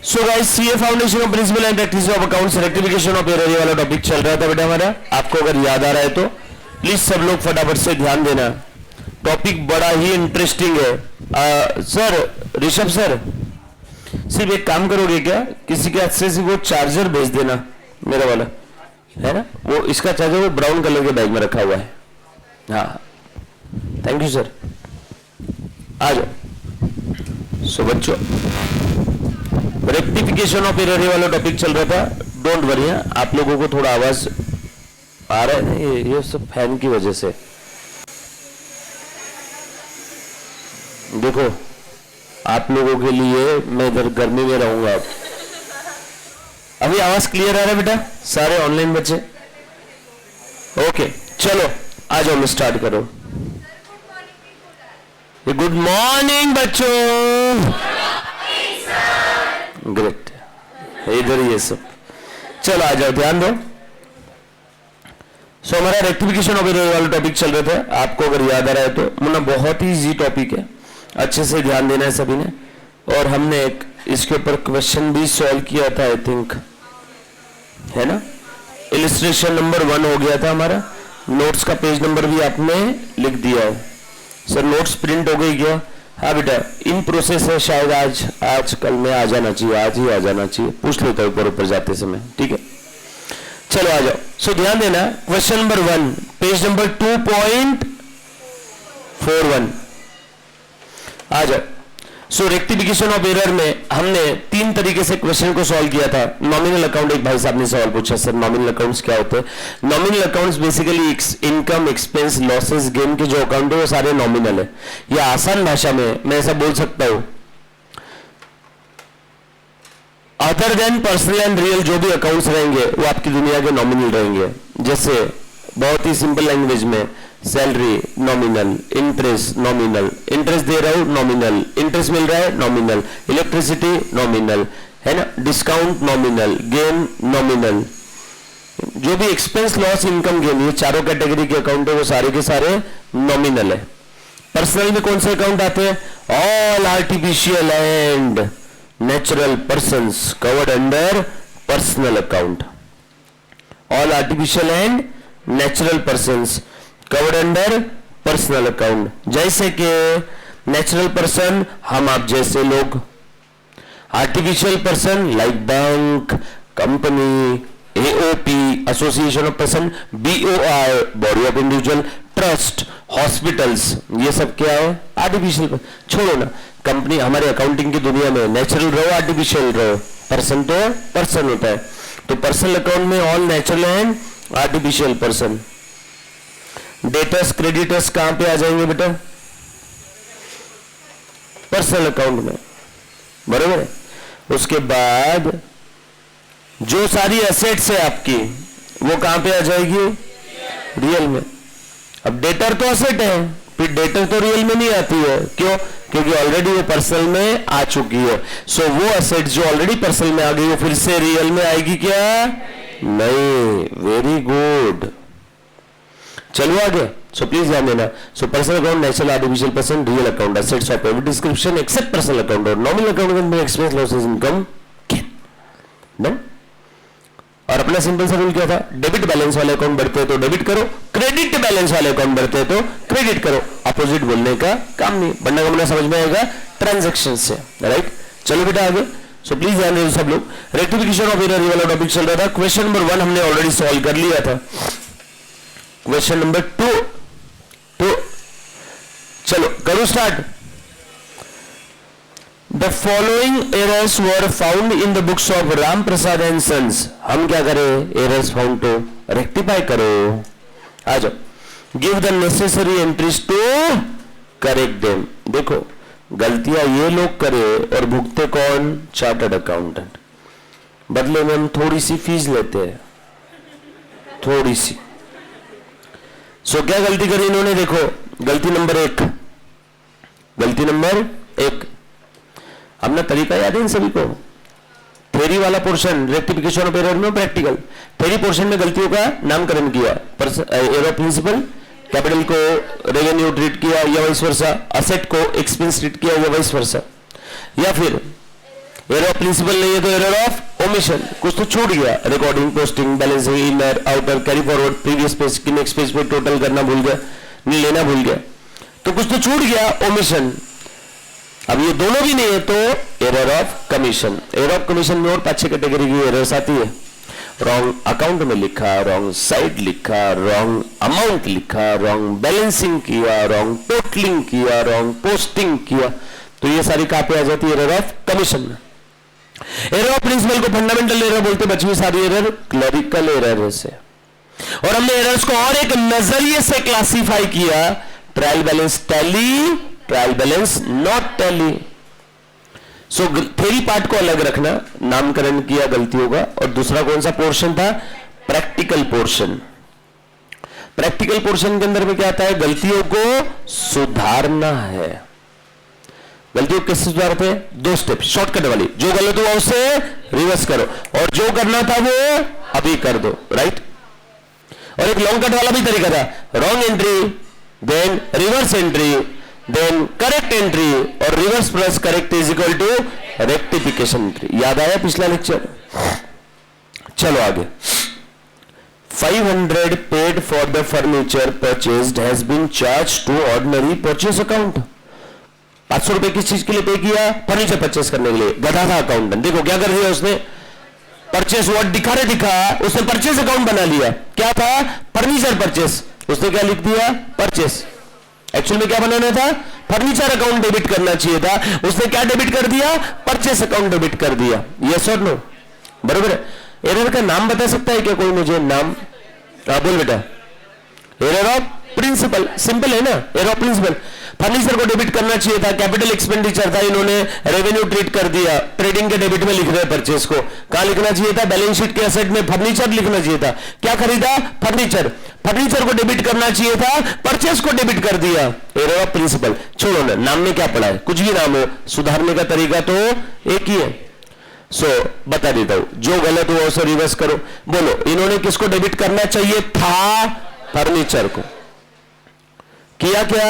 So guys CA foundation of principle and practice of accounts rectification of error वाला topic चल रहा था बेटा हमारा। आपको अगर याद आ रहा है तो प्लीज सब लोग फटाफट से ध्यान देना, टॉपिक बड़ा ही इंटरेस्टिंग है। सर ऋषभ सर सिर्फ एक काम करोगे क्या, किसी के हाथ से वो चार्जर भेज देना, मेरा वाला है ना वो, इसका चार्जर वो ब्राउन कलर के बैग में रखा हुआ है। हाँ थैंक यू सर, आ जाओ। सो बच्चों रेक्टिफिकेशन ऑफ एरर वाला टॉपिक चल रहा था, डोंट वरी। आप लोगों को थोड़ा आवाज आ रहा है ना, ये सब फैन की वजह से। देखो आप लोगों के लिए मैं इधर गर्मी में रहूंगा। अभी आवाज क्लियर आ रहा है बेटा सारे ऑनलाइन बच्चे? ओके चलो आ जाओ, मैं स्टार्ट करो। गुड मॉर्निंग बच्चों, ग्रेट, इधर ये सब। चलो आ जाओ, ध्यान दो। सो हमारा रेक्टिफिकेशन ऑफ एरर वाला टॉपिक चल रहा था, आपको अगर याद आ रहा है तो मुन्ना बहुत ही इजी टॉपिक है, अच्छे से ध्यान देना है सभी ने। और हमने एक इसके ऊपर क्वेश्चन भी सॉल्व किया था आई थिंक, है ना। इलिस्ट्रेशन नंबर 1 हो गया था हमारा, नोट्स का पेज नंबर भी आपने लिख दिया है। सर नोट्स प्रिंट हो गई क्या? हाँ बेटा इन प्रोसेस है, शायद आज कल में आ जाना चाहिए, आज ही आ जाना चाहिए, पूछ लेता हूँ ऊपर जाते समय, ठीक है। चलो आ जाओ। सो ध्यान देना, क्वेश्चन नंबर 1 पेज नंबर 2.41 आ जाओ। सो रेक्टिफिकेशन ऑफ एरर में हमने 3 तरीके से क्वेश्चन को सॉल्व किया था। नॉमिनल अकाउंट, एक भाई साहब ने सवाल पूछा सर नॉमिनल अकाउंट्स क्या होते हैं? Nominal accounts basically income expense losses gain के जो अकाउंट है वो सारे नॉमिनल है। या आसान भाषा में मैं ऐसा बोल सकता हूं, other than personal and real जो भी अकाउंट्स रहेंगे वो आपकी दुनिया के नॉमिनल रहेंगे। जैसे बहुत ही सिंपल लैंग्वेज में salary nominal, interest nominal, interest दे रहा हूं नॉमिनल, इंटरेस्ट मिल रहा है नॉमिनल, इलेक्ट्रिसिटी नॉमिनल, है ना, डिस्काउंट नॉमिनल, गेन नॉमिनल। जो भी एक्सपेंस लॉस इनकम गेन ये चारों कैटेगरी के अकाउंट है वो सारे के सारे नॉमिनल है। पर्सनल में कौन से अकाउंट आते हैं? All artificial and natural persons covered under personal account. All artificial and natural persons covered under personal account. जैसे कि नेचुरल पर्सन हम आप जैसे लोग, artificial person like bank, company, AOP association of person, BOI body of individual, trust, hospitals, ये सब क्या है? आर्टिफिशियल। छोड़ो ना, कंपनी हमारे अकाउंटिंग की दुनिया में नेचुरल रहो आर्टिफिशियल रहो, पर्सन तो पर्सन होता है। तो पर्सनल अकाउंट में all natural and artificial person. Debtors creditors कहां पे आ जाएंगे बेटा? पर्सनल अकाउंट में, बरोबर है। उसके बाद जो सारी एसेट्स है आपकी वो कहां पे आ जाएगी? रियल में। अब डेटर तो एसेट है, फिर डेटर तो रियल में नहीं आती है, क्यों? क्योंकि ऑलरेडी वो पर्सनल में आ चुकी है। सो वो एसेट जो ऑलरेडी पर्सनल में आ गई वो फिर से रियल में आएगी क्या? नहीं। वेरी गुड, चलो आगे। सो प्लीज ध्यान देना। So personal account natural artificial person real account assets of every description except personal account और नॉमिनल अकाउंट में एक्सपेंस लॉसेस इनकम डन। और अपना सिंपल सा रूल क्या था? डेबिट बैलेंस वाले अकाउंट बढ़ते हैं तो डेबिट करो, क्रेडिट बैलेंस वाले अकाउंट बढ़ते हैं तो क्रेडिट करो। अपोजिट बोलने का काम नहीं, बनना का बनना समझ में आएगा ट्रांजैक्शन से, राइट। चलो बेटा आगे। सो प्लीज ध्यान दो सब लोग, रेक्टिफिकेशन ऑफ एरर वाला टॉपिक चल रहा था। क्वेश्चन नंबर 1 हमने ऑलरेडी सॉल्व कर लिया था। क्वेश्चन नंबर 2 चलो करो start. The following errors were found in the books of Ram Prasad and sons. हम क्या करें? एरर्स फाउंड तो रेक्टिफाई करो। आ जाओ। Give the necessary entries to correct them. देखो गलतियां ये लोग करे और भुगते कौन? Chartered accountant. बदले में हम थोड़ी सी फीस लेते हैं, थोड़ी सी। सो क्या गलती करी इन्होंने? देखो गलती नंबर 1, गलती नंबर 1, अपना तरीका याद है इन सभी को? थ्योरी वाला पोर्शन रेक्टिफिकेशन ऑफ एरर में, प्रैक्टिकल थ्योरी पोर्शन में गलतियों का नामकरण किया, एरर प्रिंसिपल, कैपिटल को रेवेन्यू ट्रीट किया या वाइस वर्सा, असेट को एक्सपेंस ट्रीट किया या वाइस वर्सा, या फिर एरर ऑफ प्रिंसिपल नहीं है तो एरर ऑफ ओमिशन, कुछ तो छूट गया, recording, posting, balancing, inner, outer, carry forward, previous page की नेक्स्ट पेज पे टोटल करना भूल गया, नहीं लेना भूल गया, तो कुछ तो छूट गया, ओमिशन। अब ये दोनों भी नहीं है तो error of commission. Error of commission में और 5-6 कैटेगरी की एरर्स आती है। रॉन्ग अकाउंट में लिखा, रॉन्ग साइड लिखा, रॉन्ग अमाउंट लिखा, रॉन्ग बैलेंसिंग किया, रॉन्ग टोटलिंग किया, रॉन्ग पोस्टिंग किया, तो ये सारी कहां पे आ जाती है? एरर ऑफ कमीशन में। एरर ऑफ प्रिंसिपल को फंडामेंटल एरर बोलते, बची हुई सारी एरर क्लरिकल एरर से। और हमने एरर्स को और एक नजरिए से क्लासिफाई किया, trial balance tally, trial balance not tally. So theory part को अलग रखना, नामकरण किया गलतियों का, और दूसरा कौन सा पोर्शन था? Practical portion. प्रैक्टिकल पोर्शन के अंदर में क्या आता है? गलतियों को सुधारना है। गलतियों को कैसे सुधारते हैं? 2 स्टेप, शॉर्टकट वाली, जो गलत हुआ उसे रिवर्स करो, और जो करना था वो अभी कर दो, राइट। और एक लॉन्ग कट वाला भी तरीका था, wrong entry, then reverse entry, then correct entry, और reverse plus correct is equal to rectification entry. याद आया पिछला लेक्चर? चलो आगे। 500 paid for the furniture purchased has been charged to ordinary purchase account. 500 रुपए किस चीज के लिए पे किया? फर्नीचर परचेस करने के लिए। गधा था अकाउंटेंट, देखो क्या कर दिया उसने, परचेस वर्ड दिखा रहे दिखा, उसने परचेस अकाउंट बना लिया। क्या था? Furniture purchase. उसने क्या लिख दिया? परचेस। एक्चुअल में क्या बनाना था? फर्नीचर अकाउंट डेबिट करना चाहिए था, उसने क्या डेबिट कर दिया? परचेस अकाउंट डेबिट कर दिया। यस और नो? बरोबर है। एरर का नाम बता सकता है क्या कोई मुझे? नाम बोल बेटा। एरर ऑफ प्रिंसिपल, सिंपल है ना, एरर ऑफ प्रिंसिपल। फर्नीचर को डेबिट करना चाहिए था, कैपिटल एक्सपेंडिचर था, इन्होंने रेवेन्यू ट्रीट कर दिया, ट्रेडिंग के डेबिट में लिख रहे परचेस को। कहां लिखना चाहिए था? बैलेंस शीट के एसेट में फर्नीचर लिखना चाहिए था। क्या खरीदा? फर्नीचर। फर्नीचर को डेबिट करना चाहिए था, परचेस को डेबिट कर दिया। Error of principle. छोड़ो ना, नाम में क्या पड़ा है, कुछ भी नाम हो, सुधारने का तरीका तो एक ही है। सो बता देता हूं, जो गलत हुआ उसे रिवर्स करो। बोलो, इन्होंने किसको डेबिट करना चाहिए था? फर्नीचर को। किया क्या?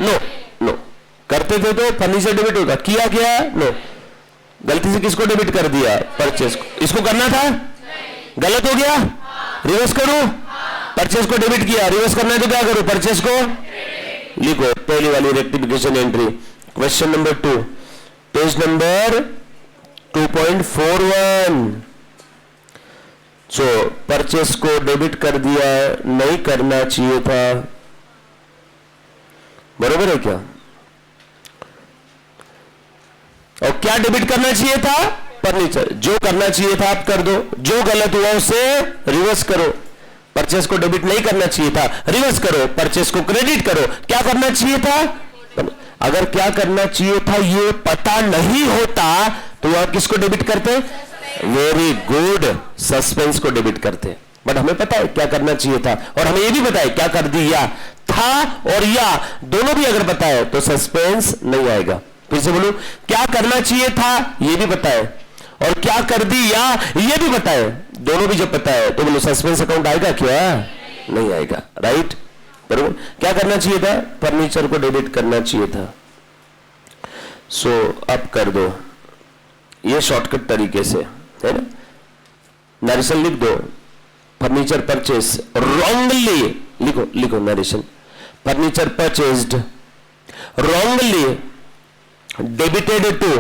No no. करते थे तो फर्नीचर डेबिट होगा। किया क्या? नो। गलती से किसको डेबिट कर दिया? परचेस को। इसको करना था? गलत हो गया? रिवर्स करो। परचेस को डेबिट किया, रिवर्स करना है तो क्या करो? परचेस को लिखो, पहली वाली rectification entry. Question number 2, page number 2.41। सो परचेस को डेबिट कर दिया, नहीं करना चाहिए था। बरोबर है क्या? और क्या डेबिट करना चाहिए था? फर्नीचर। जो करना चाहिए था आप कर दो, जो गलत हुआ उसे रिवर्स करो। परचेस को डेबिट नहीं करना चाहिए था, रिवर्स करो। परचेस को क्रेडिट करो। क्या करना चाहिए था? अगर क्या करना चाहिए था ये पता नहीं होता तो आप किसको डेबिट करते? वेरी गुड, सस्पेंस को डेबिट करते। बट हमें पता है क्या करना चाहिए था, और हमें यह भी पता है क्या कर दिया था, और या दोनों भी अगर पता है तो सस्पेंस नहीं आएगा। फिर से बोलूं, क्या करना चाहिए था यह भी पता है, और क्या कर दिया यह भी पता है। दोनों भी जब पता है तो बोलो सस्पेंस अकाउंट आएगा क्या? नहीं आएगा, राइट। बरोबर। क्या करना चाहिए था? फर्नीचर को डेबिट करना चाहिए था। सो अब कर दो, ये शॉर्टकट तरीके से है ना। नरेशन लिख दो, फर्नीचर परचेस रॉन्गली, लिखो लिखो narration. Furniture purchased wrongly debited to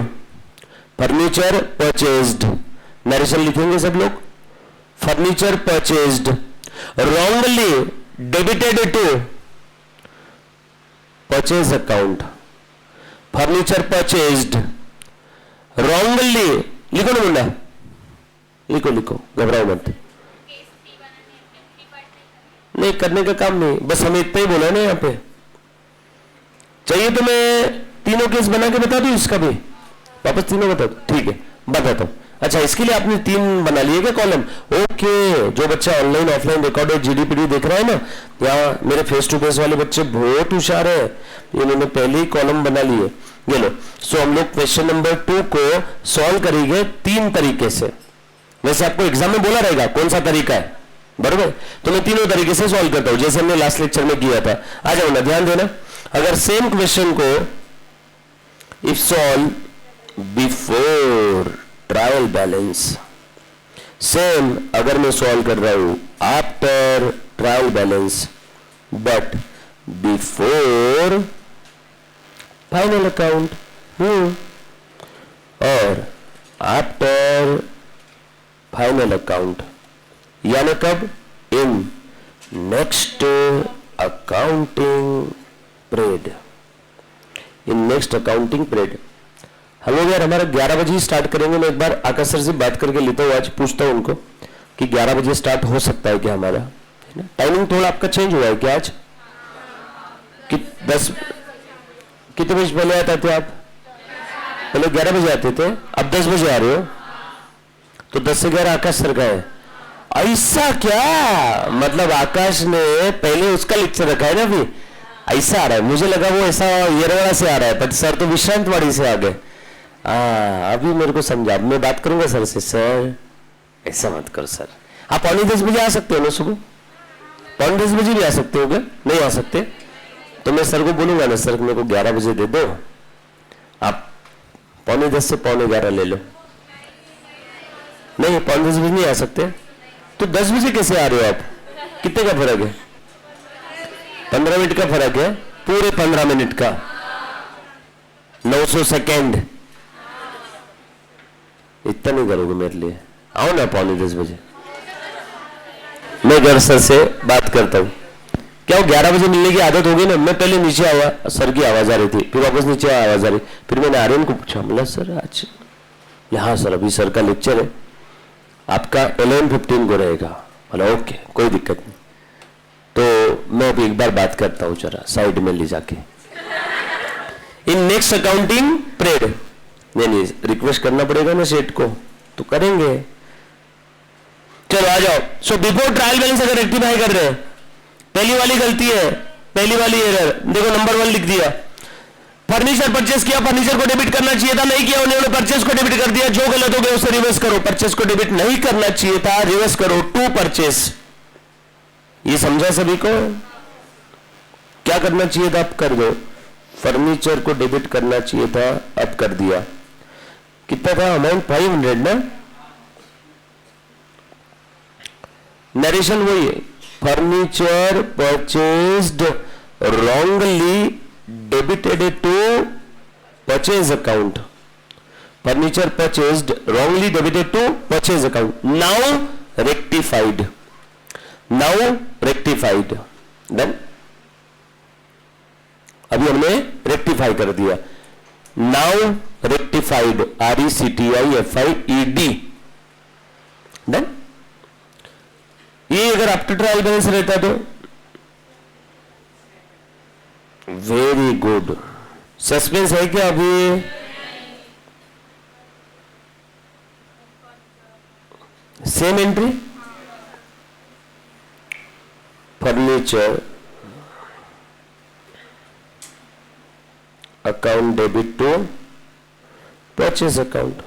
furniture purchased. Narration लिखेंगे सब लोग। Furniture purchased wrongly debited to purchase account. Furniture purchased wrongly, लिखो ना मुंडा, लिखो लिखो, घबराओ मत। नहीं करने का काम नहीं, बस हमें इतना ही बोला ना। यहां पे चाहिए तो मैं तीनों केस बना के बता दूं, इसका भी वापस तीनों बता दो। ठीक है, बताता हूं। अच्छा, इसके लिए आपने 3 बना लिए क्या कॉलम? ओके। जो बच्चा ऑनलाइन ऑफलाइन रिकॉर्डेड जीडीपीडी देख रहा है ना, यहाँ मेरे फेस टू फेस वाले बच्चे बहुत होशियार है, इन्होंने पहले ही कॉलम बना लिए। ये लो। सो हम लोग क्वेश्चन नंबर 2 को सॉल्व करेंगे 3 तरीके से। वैसे आपको एग्जाम में बोला रहेगा कौन सा तरीका है, बरोबर। तो मैं तीनों तरीके से सॉल्व करता हूं, जैसे हमने लास्ट लेक्चर में किया था। आ जाओ ना, ध्यान देना। अगर सेम क्वेश्चन को if solve before trial balance. Same अगर मैं सॉल्व कर रहा हूं after trial balance but before final account, और आफ्टर फाइनल अकाउंट, यानी कब? In next accounting period, in next accounting period. हम लोग यार हमारा 11 बजे स्टार्ट करेंगे। मैं एक बार आकाश सर से बात करके लेता हूँ, आज पूछता हूँ उनको कि 11 बजे स्टार्ट हो सकता है क्या हमारा, है ना? टाइमिंग थोड़ा आपका चेंज हुआ है क्या आज? कितने बजे पहले आते थे आप? पहले 11 बजे आते थे, अब 10 बजे आ रहे हो, तो 10 से 11 आकाश सर का है। ऐसा क्या? मतलब आकाश ने पहले उसका लेक्चर रखा है ना, अभी ऐसा आ रहा है। मुझे लगा वो ऐसा येरवाड़ा से आ रहा है, पर सर तो विश्रांतवाड़ी से आ गए। अभी मेरे को समझा। मैं बात करूंगा सर से, सर ऐसा मत करो सर। आप 9:45 बजे आ सकते हो ना, सुबह 9:45 बजे भी आ सकते हो क्या? नहीं आ सकते तो मैं सर को बोलूंगा ना, सर मेरे को 11 बजे दे दो, आप 9:45 से 9:45 ले लो। नहीं 9:45 बजे नहीं आ सकते तो 10 बजे कैसे आ रहे हो आप? कितने का फर्क है? 15 मिनट का फर्क है, पूरे 15 मिनट का 900 सेकेंड। इतना नहीं करोगे मेरे लिए? आओ ना 9:45 बजे। मैं घर सर से बात करता हूँ। क्या वो 11 बजे मिलने की आदत होगी ना? मैं पहले नीचे आवा, सर की आवाज आ रही थी, फिर वापस नीचे आवाज आ रही, फिर मैंने आर्यन को पूछा, बोला सर आज यहाँ सर अभी सर का लेक्चर है, आपका 11:15 को रहेगा। बोला ओके कोई दिक्कत नहीं। तो मैं अभी एक बार बात करता हूँ, जरा साइड में ले जाके। इन नेक्स्ट अकाउंटिंग पीरियड, नहीं रिक्वेस्ट करना पड़ेगा ना सेठ को, तो करेंगे। चलो आ जाओ। सो बिफोर ट्रायल बैलेंस अगर रेक्टिफाई कर रहे हैं, पहली वाली गलती है, पहली वाली एरर देखो, नंबर 1 लिख दिया। फर्नीचर परचेस किया, फर्नीचर को डेबिट करना चाहिए था, नहीं किया, उन्होंने परचेस को डेबिट कर दिया। जो गलत हो गया उसे रिवर्स करो। परचेस को डेबिट नहीं करना चाहिए था, रिवर्स करो टू परचेस। ये समझा सभी को? क्या करना चाहिए था, अब कर दो। फर्नीचर को डेबिट करना चाहिए था, अब कर दिया। कितना था अमाउंट? 500 ना? नरेशन वही है, furniture purchased wrongly debited to purchase account. Furniture purchased wrongly debited to purchase account. Now rectified. Now rectified. Then अभी हमने रेक्टिफाई कर दिया। Now rectified. RECTIFIED. Then ये अगर आफ्टर ट्रायल बैलेंस रहता तो वेरी गुड। सस्पेंस है क्या अभी? Same entry, furniture account debit to purchase account.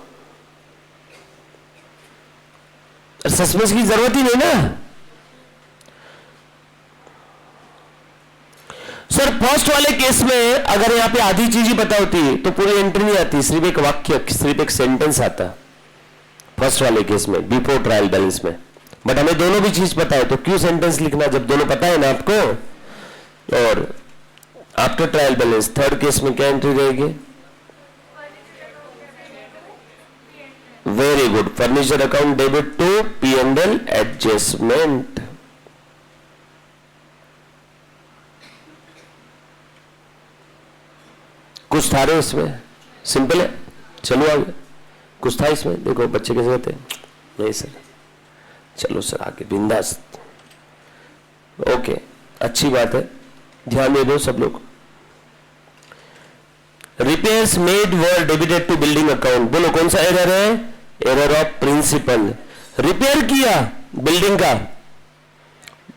Suspense की जरूरत ही नहीं ना सर। फर्स्ट वाले केस में अगर यहां पे आधी चीज ही पता होती तो पूरी एंट्री नहीं आती, सिर्फ एक वाक्य, सिर्फ एक सेंटेंस आता फर्स्ट वाले केस में, बिफोर ट्रायल बैलेंस में। बट हमें दोनों भी चीज पता है, तो क्यों सेंटेंस लिखना जब दोनों पता है ना आपको। और after trial balance third case में क्या एंट्री रहेगी? Very good, furniture account debit to P&L adjustment. कुछ था रे इसमें, सिंपल है, चलो आगे। कुछ था इसमें, देखो बच्चे कैसे कहते हैं, नहीं सर चलो सर आगे बिंदास। ओके अच्छी बात है, ध्यान दे दो सब लोग। Repairs made were debited to building account. बोलो कौन सा एरर है? Error of principle. रिपेयर किया बिल्डिंग का,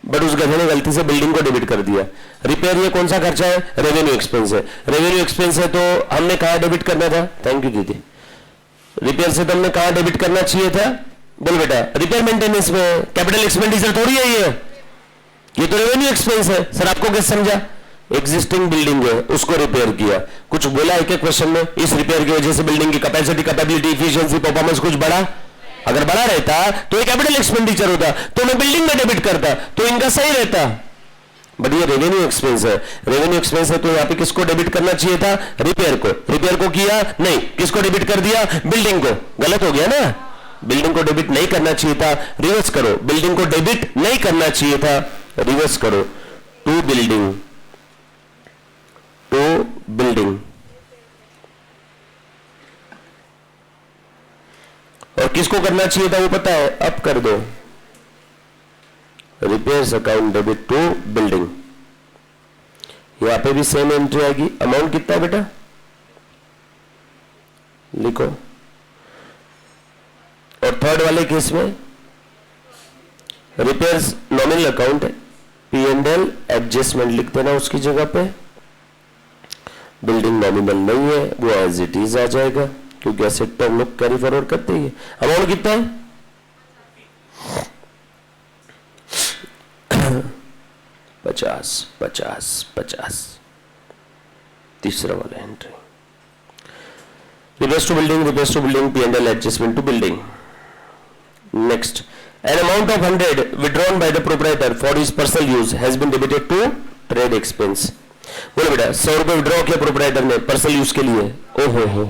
बट उस गधे ने गलती से बिल्डिंग को डेबिट कर दिया। रिपेयर ये कौन सा खर्चा है? रेवेन्यू एक्सपेंस है। रेवेन्यू एक्सपेंस है तो हमने कहा डेबिट करना था? थैंक यू दीदी। रिपेयर से तो हमने कहा डेबिट करना चाहिए था? बोल बेटा, रिपेयर मेंटेनेंस में कैपिटल एक्सपेंडिचर थोड़ी है ये तो रेवेन्यू एक्सपेंस है। सर आपको कैसे समझा? एग्जिस्टिंग बिल्डिंग है उसको रिपेयर किया, कुछ बोला है क्या क्वेश्चन में? इस रिपेयर की वजह से बिल्डिंग की कैपेसिटी, कैपेबिलिटी, इफिशिएंसी, परफॉर्मेंस कुछ बढ़ा? अगर बढ़ा रहता तो ये कैपिटल एक्सपेंडिचर होता, तो मैं बिल्डिंग में डेबिट करता, तो इनका सही रहता। बट ये रेवेन्यू एक्सपेंस है, रेवेन्यू एक्सपेंस है, तो यहां पे किसको डेबिट करना चाहिए था? रिपेयर को। रिपेयर को किया नहीं, किसको डेबिट कर दिया? बिल्डिंग को। गलत हो गया ना, बिल्डिंग को डेबिट नहीं करना चाहिए था, रिवर्स करो। बिल्डिंग को डेबिट नहीं करना चाहिए था, रिवर्स करो। To building, to building. और किसको करना चाहिए था वो पता है? अब कर दो, repairs account debit to building. यहां पे भी सेम एंट्री आएगी। अमाउंट कितना है बेटा? लिखो। और थर्ड वाले केस में रिपेयर्स नॉमिनल अकाउंट है, P&L एडजस्टमेंट लिख देना उसकी जगह पे। बिल्डिंग नॉमिनल नहीं है, वो एज इट इज आ जाएगा क्योंकि एसेट पर हम लोग कैरी फॉरवर्ड करते ही है। अमाउंट कितना है? 50, 50, 50। तीसरा वाला entry, repairs to building, repairs to building, P&L adjustment to building. Next, an amount of 100 withdrawn by the proprietor for his personal use has been debited to trade expense। बोलो बेटा, 100 रुपए withdraw किया proprietor ने personal use के लिए। ओहो हो,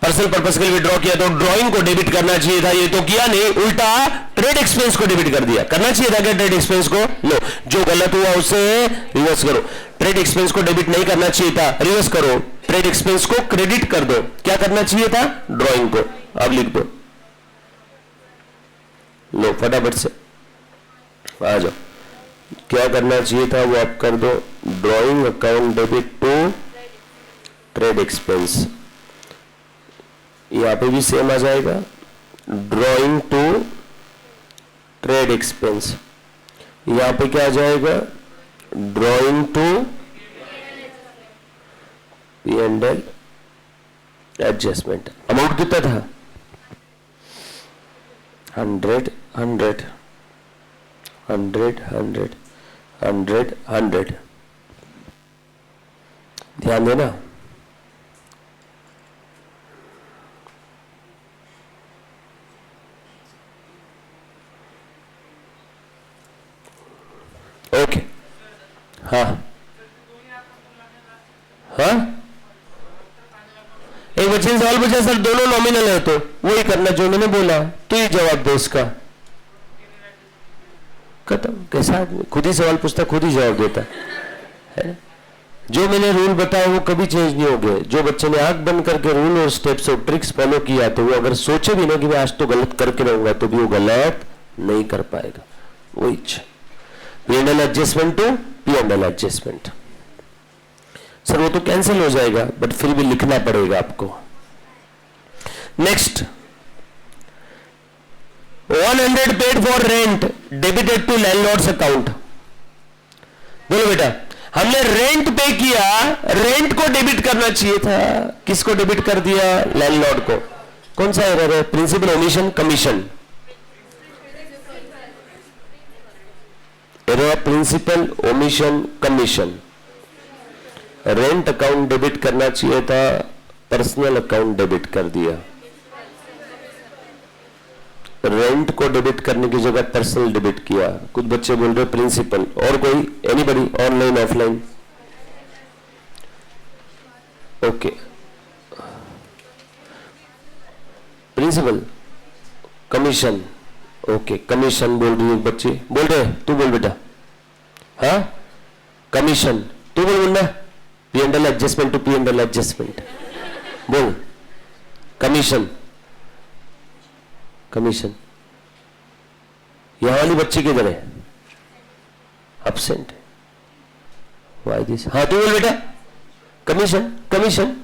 personal purpose के लिए विड्रॉ किया तो ड्रॉइंग को डेबिट करना चाहिए था, ये तो किया नहीं, उल्टा ट्रेड एक्सपेंस को डेबिट कर दिया। करना चाहिए था क्या ट्रेड एक्सपेंस को? नो, जो गलत हुआ उसे रिवर्स करो। ट्रेड एक्सपेंस को डेबिट नहीं करना चाहिए था, रिवर्स करो। ट्रेड एक्सपेंस को क्रेडिट कर दो। क्या करना चाहिए था? ड्रॉइंग को। अब लिख दो, लो फटाफट से आ जाओ। क्या करना चाहिए था वो आप कर दो। Drawing account debit to trade expense. यहां पे भी सेम आ जाएगा, ड्रॉइंग टू ट्रेड एक्सपेंस। यहां पे क्या आ जाएगा? Drawing to P&L adjustment. Amount कितना था? 100, 100, 100, 100, 100, 100। ध्यान देना। ओके, हाँ हाँ, एक बच्चे ने सवाल पूछा सर दोनों नॉमिनल है, तो वही करना जो मैंने बोला, तो ये जवाब दो इसका। खत्म। कैसा आदमी, खुद ही सवाल पूछता खुद ही जवाब देता है। जो मैंने रूल बताया वो कभी चेंज नहीं हो गए। जो बच्चे ने आंख बंद करके रूल और स्टेप्स और ट्रिक्स फॉलो किया तो वो अगर सोचे भी ना कि मैं आज तो गलत करके रहूंगा, तो भी वो गलत नहीं कर पाएगा। वही P&L adjustment to P&L adjustment. Sir वो तो कैंसिल हो जाएगा, बट फिर भी लिखना पड़ेगा आपको। Next, 100 paid for rent debited to landlord's account. बोलो बेटा, हमने रेंट पे किया, रेंट को डेबिट करना चाहिए था, किसको डेबिट कर दिया? लैंडलॉर्ड को। कौन सा एरर है? Principle omission commission. Error principle omission commission. Rent account debit करना चाहिए था, पर्सनल अकाउंट डेबिट कर दिया। रेंट को डेबिट करने की जगह पर्सनल डेबिट किया। कुछ बच्चे बोल रहे प्रिंसिपल। और कोई? Anybody? Online offline? Okay, principle commission. Okay, commission बोल रही है बच्चे, बोल रहे, तू बोल बेटा। हाँ, कमीशन, तू बोल Munna. P&L adjustment to P&L adjustment बोल। Commission, commission. यहां वाली बच्ची किधर है? एब्सेंट। Why this? हाँ तू बोल बेटा। Commission, commission.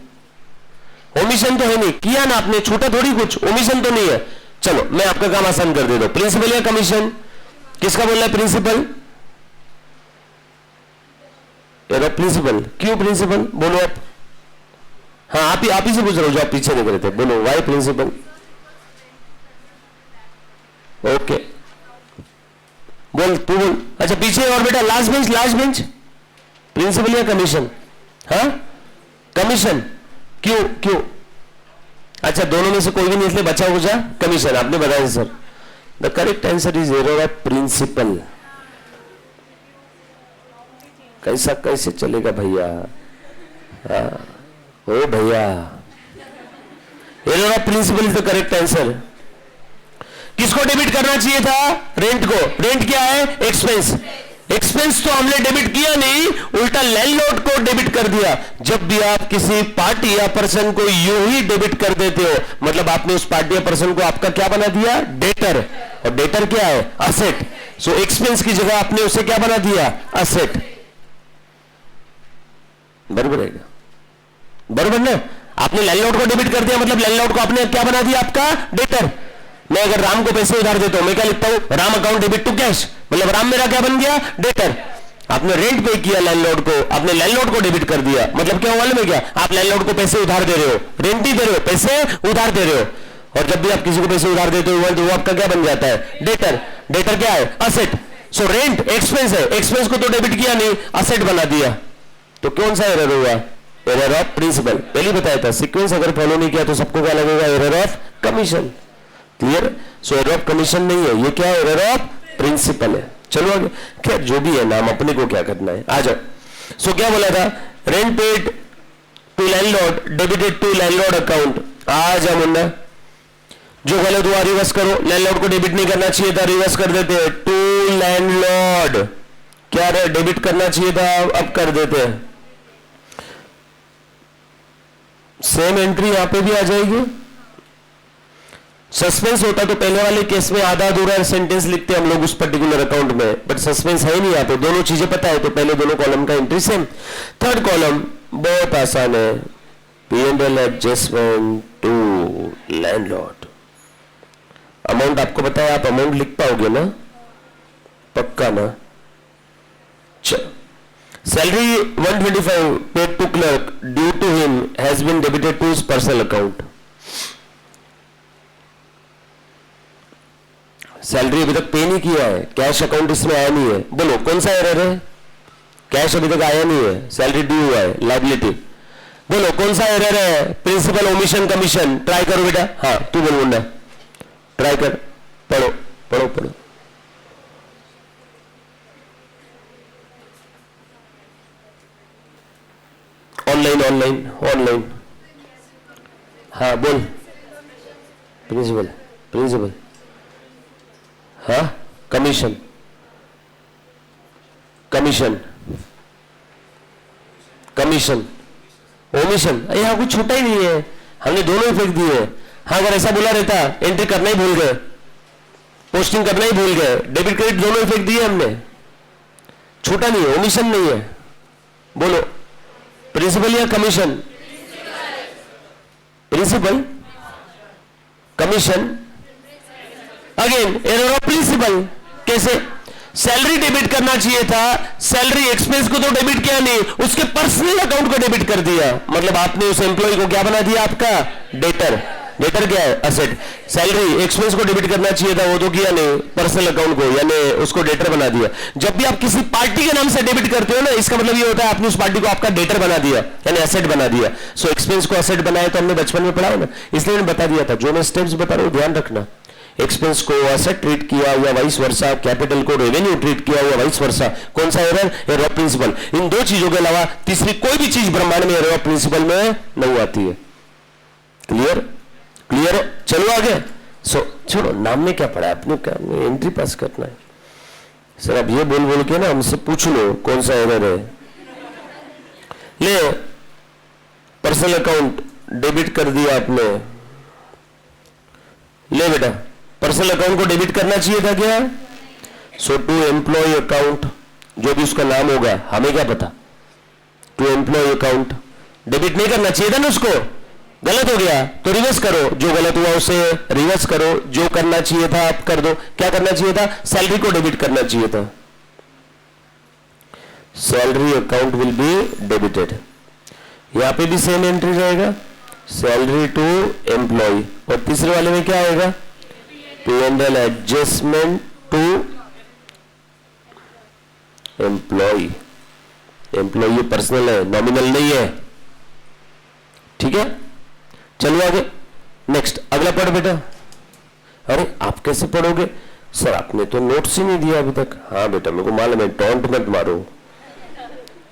ओमिशन तो है नहीं, किया ना आपने, छूटा थोड़ी कुछ, ओमिशन तो नहीं है। चलो मैं आपका काम आसान कर देता हूं। प्रिंसिपल या कमीशन? किसका बोलना है? प्रिंसिपल। प्रिंसिपल। क्यों प्रिंसिपल? बोलो आप। हाँ आप ही से पूछ रहा हूं जो आप पीछे देख रहे थे। बोलो वाई प्रिंसिपल। ओके बोल, तू बोल। अच्छा पीछे और बेटा, last bench, last bench, principle या कमीशन? हाँ, कमीशन। क्यों क्यों? अच्छा, दोनों में से कोई भी नहीं, इसलिए बचा कुछ कमीशन। आपने बताया sir. The correct answer is error of principle. कैसा कैसे चलेगा भैया? ओ भैया, error of principle is the correct answer. किसको डेबिट करना चाहिए था? रेंट को। रेंट क्या है? एक्सपेंस। एक्सपेंस तो हमने डेबिट किया नहीं, उल्टा लैंडलॉर्ड को डेबिट कर दिया। जब भी आप किसी पार्टी या पर्सन को यूं ही डेबिट कर देते हो, मतलब आपने उस पार्टी या पर्सन को आपका क्या बना दिया? डेटर। और डेटर क्या है? असेट। सो एक्सपेंस की जगह आपने उसे क्या बना दिया? असेट। बराबर है? बराबर ना? आपने लैंडलॉर्ड को डेबिट कर दिया, मतलब लैंडलॉर्ड को आपने क्या बना दिया? आपका डेटर। मैं अगर राम को पैसे उधार देता हूं, मैं क्या लिखता हूं? Ram account debit to cash, मतलब राम मेरा क्या बन गया? डेटर। आपने रेंट पे किया लैंडलॉर्ड को, आपने लैंडलॉर्ड को डेबिट कर दिया, मतलब क्या मालूम है क्या? आप लैंडलॉर्ड को पैसे उधार दे रहे हो, रेंट ही दे रहे हो, पैसे उधार दे रहे हो। और जब भी आप किसी को पैसे उधार देते हो तो वो आपका क्या बन जाता है? डेटर। डेटर क्या है? असेट। सो रेंट एक्सपेंस है, एक्सपेंस को तो डेबिट किया नहीं, असेट बना दिया। तो कौन सा एरर हुआ? Error of principle. पहले बताया था, सीक्वेंस अगर फॉलो नहीं किया तो सबको क्या लगेगा? Error of commission. Clear? So error of commission नहीं है, ये क्या है? एरर ऑफ प्रिंसिपल है। चलो आगे। खैर जो भी है नाम, अपने को क्या करना है, आ जाओ। सो क्या बोला था? Rent paid to landlord debited to landlord account. आ जा मुन्ना, जो गलत हुआ रिवर्स करो। लैंडलॉर्ड को डेबिट नहीं करना चाहिए था, रिवर्स कर देते हैं। टू लैंडलॉर्ड क्या रहे? डेबिट करना चाहिए था, अब कर देते हैं। सेम एंट्री यहां पे भी आ जाएगी। सस्पेंस होता तो पहले वाले केस में आधा अधूरा सेंटेंस लिखते हम लोग उस पर्टिकुलर अकाउंट में, बट सस्पेंस है नहीं यहाँ पे, दोनों चीजें पता है तो पहले दोनों कॉलम का एंट्री सेम। थर्ड कॉलम बहुत आसान है, P&L adjustment to landlord. Amount आपको पता है, आप अमाउंट लिख पाओगे ना? पक्का ना? Salary 125 paid to clerk due to him has been debited to his personal account. Salary अभी तक पे नहीं किया है, कैश अकाउंट इसमें आया नहीं है। बोलो कौन सा एरर है? कैश अभी तक आया नहीं है, सैलरी ड्यू हुआ है, लायबिलिटी। बोलो कौन सा एरर है? Principle, omission, commission. ट्राई करो बेटा। हाँ तू बोल मुंडा, ट्राई कर, पढ़ो पढ़ो पढ़ो। Online online online. हाँ बोल। Principle principle. हाँ कमीशन कमीशन कमीशन ओमिशन। यहाँ कुछ छूटा ही नहीं है, हमने दोनों ही फेंक दिए। हाँ अगर ऐसा बोला रहता, एंट्री करना ही भूल गए, पोस्टिंग करना ही भूल गए, डेबिट क्रेडिट दोनों ही फेंक दिए हमने, छूटा नहीं है, ओमिशन नहीं है। बोलो प्रिंसिपल या commission? Principle, commission. Again error of principle. कैसे? सैलरी डेबिट करना चाहिए था, सैलरी एक्सपेंस को तो डेबिट किया नहीं, उसके पर्सनल अकाउंट को डेबिट कर दिया, मतलब आपने उस एम्प्लॉय को क्या बना दिया? आपका डेटर। डेटर क्या है? असेट। सैलरी एक्सपेंस को डेबिट करना चाहिए था, वो तो किया नहीं, पर्सनल अकाउंट को, यानी उसको डेटर बना दिया। जब भी आप किसी पार्टी के नाम से डेबिट करते हो ना, इसका मतलब ये होता है आपने उस पार्टी को आपका डेटर बना दिया, यानी एसेट बना दिया। सो एक्सपेंस को एसेट बनाया तो हमने बचपन में पढ़ा है ना, इसलिए मैंने बता दिया था। जो मैं स्टेप्स बता रहा हूं ध्यान रखना। एक्सपेंस को एसेट ट्रीट किया या वाइस वर्सा, कैपिटल को रेवेन्यू ट्रीट किया या वाइस वर्सा। कौन सा एरर? Error of principle. इन दो चीजों के अलावा तीसरी कोई भी चीज ब्रह्मांड में एरर ऑफ प्रिंसिपल में नहीं आती है। क्लियर? क्लियर है? चलो आगे। सो छोड़ो, नाम में क्या पढ़ा है अपने, क्या एंट्री पास करना है। सर अब ये बोल बोल के ना हमसे पूछ लो कौन सा एरर है। ले पर्सनल अकाउंट डेबिट कर दिया आपने, ले बेटा पर्सनल अकाउंट को डेबिट करना चाहिए था क्या? सो टू एम्प्लॉय अकाउंट, जो भी उसका नाम होगा, हमें क्या पता। टू एम्प्लॉय अकाउंट डेबिट नहीं करना चाहिए था ना उसको, गलत हो गया तो रिवर्स करो, जो गलत हुआ उसे रिवर्स करो, जो करना चाहिए था आप कर दो। क्या करना चाहिए था? सैलरी को डेबिट करना चाहिए था, salary account will be debited. यहां पे भी सेम एंट्री रहेगा, सैलरी टू एम्प्लॉय। और तीसरे वाले में क्या आएगा? P&L adjustment to employ. Employ personal है, नॉमिनल नहीं है, ठीक है। चलो आगे, नेक्स्ट अगला पढ़ बेटा। अरे आप कैसे पढ़ोगे सर, आपने तो नोट्स ही नहीं दिया अभी तक। हाँ बेटा मेरे को मालूम है, टॉन्ट मत मारो।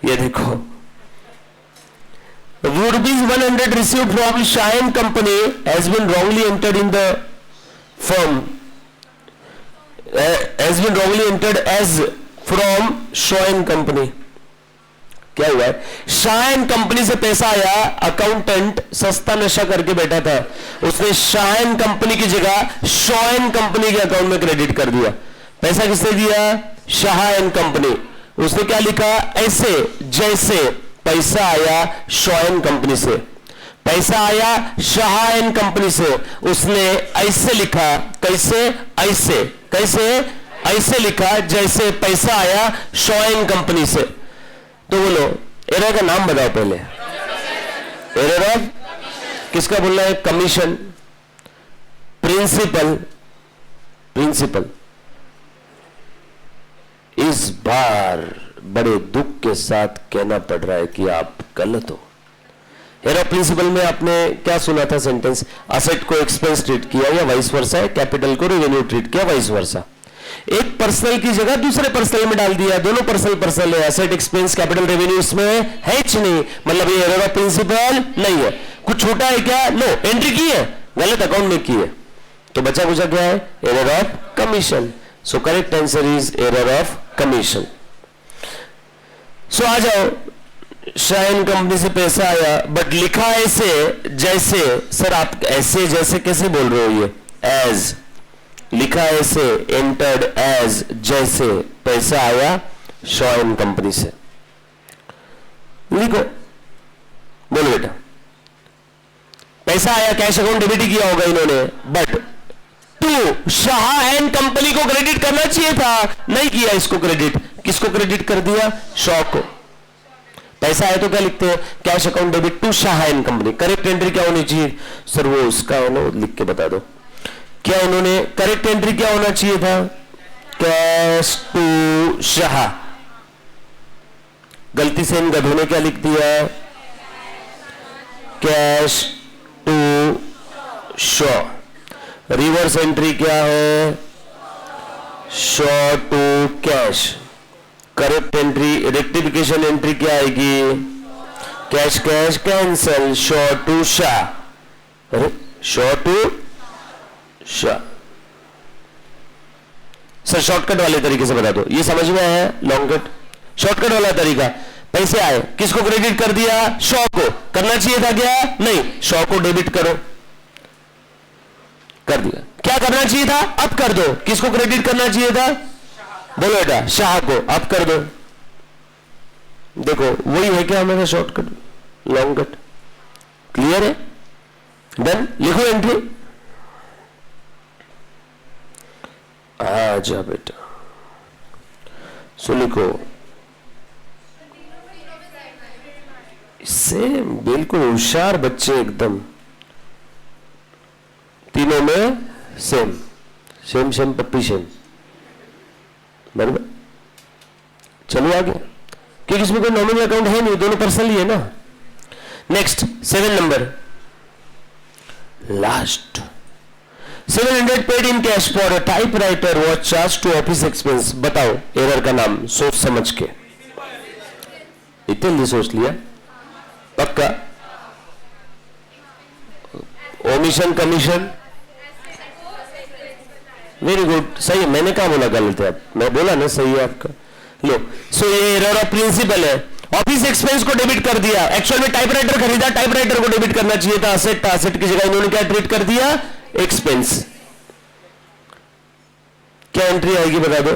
ये देखो, rupees 100 received from Shine company has been wrongly entered in the firm, has been wrongly entered as from Shine company। क्या हुआ है, शाइन कंपनी से पैसा आया, अकाउंटेंट सस्ता नशा करके बैठा था, उसने शाइन कंपनी की जगह शॉइन कंपनी के अकाउंट में क्रेडिट कर दिया। पैसा किसने दिया, शाह एंड कंपनी। उसने क्या लिखा, ऐसे जैसे पैसा आया शॉइन कंपनी से, पैसा आया शाह एंड कंपनी से, उसने ऐसे लिखा, कैसे, ऐसे, कैसे, ऐसे लिखा जैसे पैसा आया शॉइन कंपनी से। तो बोलो एरर का नाम बताओ पहले। एरर ऑफ किसका बोलना है, कमीशन, प्रिंसिपल, प्रिंसिपल। इस बार बड़े दुख के साथ कहना पड़ रहा है कि आप गलत हो। एरर ऑफ प्रिंसिपल में आपने क्या सुना था सेंटेंस, असेट को एक्सपेंस ट्रीट किया या वाइस वर्सा है, कैपिटल को रेवेन्यू ट्रीट किया वाइस वर्सा। एक पर्सनल की जगह दूसरे पर्सनल में डाल दिया, दोनों पर्सनल पर्सनल है, एसेट एक्सपेंस कैपिटल रेवेन्यू इसमें है ही नहीं, मतलब ये एरर ऑफ प्रिंसिपल नहीं है। कुछ छोटा है क्या, नो, एंट्री की है, गलत अकाउंट में की है, तो बचा कुछ क्या है, error of commission. So correct answer is error of commission. So आ जाओ, शाइन कंपनी से पैसा आया बट लिखा ऐसे जैसे, सर आप ऐसे जैसे कैसे बोल रहे हो, ये एज लिखा ऐसे, एंटर्ड एज जैसे पैसा आया शॉइन कंपनी से। लिखो, बोलो बेटा, पैसा आया कैश अकाउंट डेबिट ही किया होगा इन्होंने, but to Shah and company को क्रेडिट करना चाहिए था, नहीं किया इसको क्रेडिट। किसको क्रेडिट कर दिया, शॉ को। पैसा आया तो क्या लिखते हैं, cash account debit to Shah and company. Correct entry क्या होनी चाहिए सर, वो उसका है ना, लिख के बता दो क्या इन्होंने, करेक्ट एंट्री क्या होना चाहिए था, कैश टू शाह। गलती से इन गधों ने क्या लिख दिया, cash to Shaw. Reverse entry क्या है, Shaw to cash. Correct entry, rectification entry क्या आएगी, cash cash cancel, Shaw to Shah. अरे Shaw to Shah. Sir shortcut वाले तरीके से बता दो, ये समझ में आया, लॉन्ग कट शॉर्टकट वाला तरीका। पैसे आए, किसको क्रेडिट कर दिया, शॉ को। करना चाहिए था क्या, नहीं, शॉ को डेबिट करो, कर दिया। क्या करना चाहिए था, अब कर दो, किसको क्रेडिट करना चाहिए था, बोलो बेटा, शाह को, अब कर दो। देखो वही है क्या हमारा शॉर्टकट, लॉन्ग कट। क्लियर है, डन। लिखो एंट्री, आजा बेटा, सो लिखो, सेम, बिल्कुल होशियार बच्चे एकदम, तीनों में सेम सेम सेम पप्पी सेम, बराबर। चलो आगे, क्योंकि इसमें कोई नॉमिनल अकाउंट है नहीं, दोनों पर्सनल ही है ना। Next 7 number, last. 700 paid in cash for a typewriter was charged to office expense. बताओ एरर का नाम, सोच समझ के। इतने सोच लिया, पक्का। ओमिशन कमीशन, वेरी गुड, सही है। मैंने कहा बोला गलत है, मैं बोला ना सही है आपका। लो, सो ये एरर ऑफ प्रिंसिपल है। ऑफिस एक्सपेंस को डेबिट कर दिया, एक्चुअल में टाइपराइटर खरीदा, टाइपराइटर को डेबिट करना चाहिए था, असेट था, असेट की जगह इन्होंने क्या ट्रीट कर दिया, एक्सपेंस। क्या एंट्री आएगी बता दो,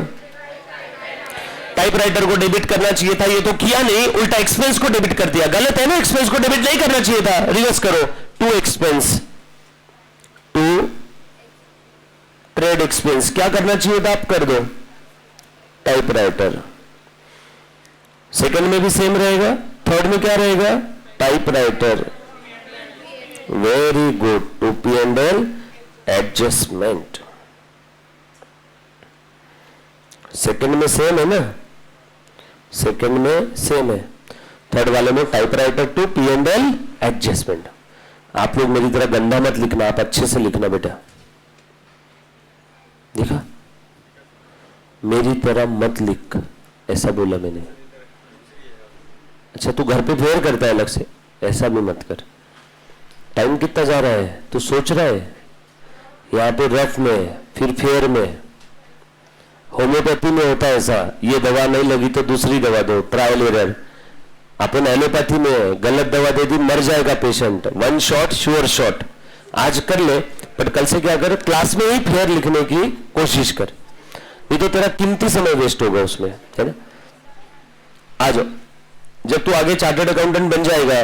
टाइपराइटर को डेबिट करना चाहिए था, ये तो किया नहीं, उल्टा एक्सपेंस को डेबिट कर दिया। गलत है ना, एक्सपेंस को डेबिट नहीं करना चाहिए था, रिवर्स करो, to expense, to trade expense. क्या करना चाहिए था, आप कर दो, टाइपराइटर। सेकंड में भी सेम रहेगा, थर्ड में क्या रहेगा, typewriter. Very good, to P and L adjustment. Second में सेम है ना, सेकंड में सेम है, थर्ड वाले में टाइपराइटर टू P&L एडजस्टमेंट। आप लोग मेरी तरह गंदा मत लिखना, आप अच्छे से लिखना बेटा, देखा, मेरी तरह मत लिख, ऐसा बोला मैंने। अच्छा तू घर पे फेयर करता है अलग से, ऐसा भी मत कर। टाइम कितना जा रहा है, तू सोच रहा है, यहां पे रफ में फिर फेयर में। होम्योपैथी में होता है ऐसा, ये दवा नहीं लगी तो दूसरी दवा दो, ट्रायल एरर। अपन एलोपैथी में गलत दवा दे दी, मर जाएगा patient, one shot sure shot. आज कर ले, पर कल से क्या कर, क्लास में ही फेयर लिखने की कोशिश कर, नहीं तो तेरा कीमती समय वेस्ट होगा उसमें, है ना। आ जाओ, जब तू आगे चार्टर्ड अकाउंटेंट बन जाएगा,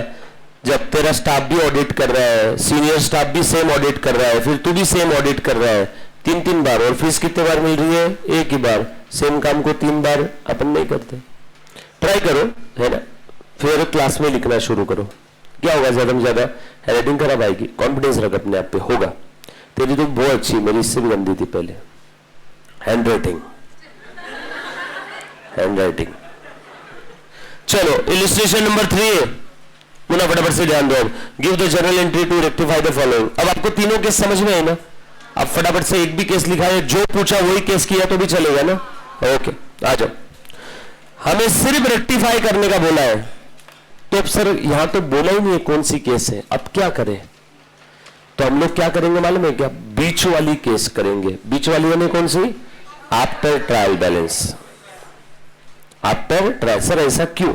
जब तेरा स्टाफ भी ऑडिट कर रहा है, सीनियर स्टाफ भी सेम ऑडिट कर रहा है, फिर तू भी सेम ऑडिट कर रहा है, 3-3 बार, और फीस कितने बार मिल रही है, एक ही बार। सेम काम को 3 बार अपन नहीं करते। ट्राई करो, है ना, फिर क्लास में लिखना शुरू करो, क्या होगा, ज्यादा में ज्यादा राइटिंग खराब आएगी, कॉन्फिडेंस रख अपने आप पे, होगा। तेरी तो बहुत अच्छी, मेरी इससे भी गंदी थी पहले। Handwriting, handwriting. चलो इलिस्ट्रेशन नंबर 3 पुनः फटाफट से ध्यान दो। Give the general entry to rectify the following. अब आपको तीनों केस समझ में है ना, अब फटाफट से एक भी केस लिखा है, जो पूछा वही केस किया तो भी चलेगा ना। ओके आ जाओ, हमें सिर्फ रेक्टिफाई करने का बोला है, तो अब सर यहां तो बोला ही नहीं है कौन सी केस है, अब क्या करें। तो हम लोग क्या करेंगे मालूम है क्या, बीच वाली केस करेंगे। बीच वाली यानी कौन सी, after trial balance. After trial, sir ऐसा क्यों,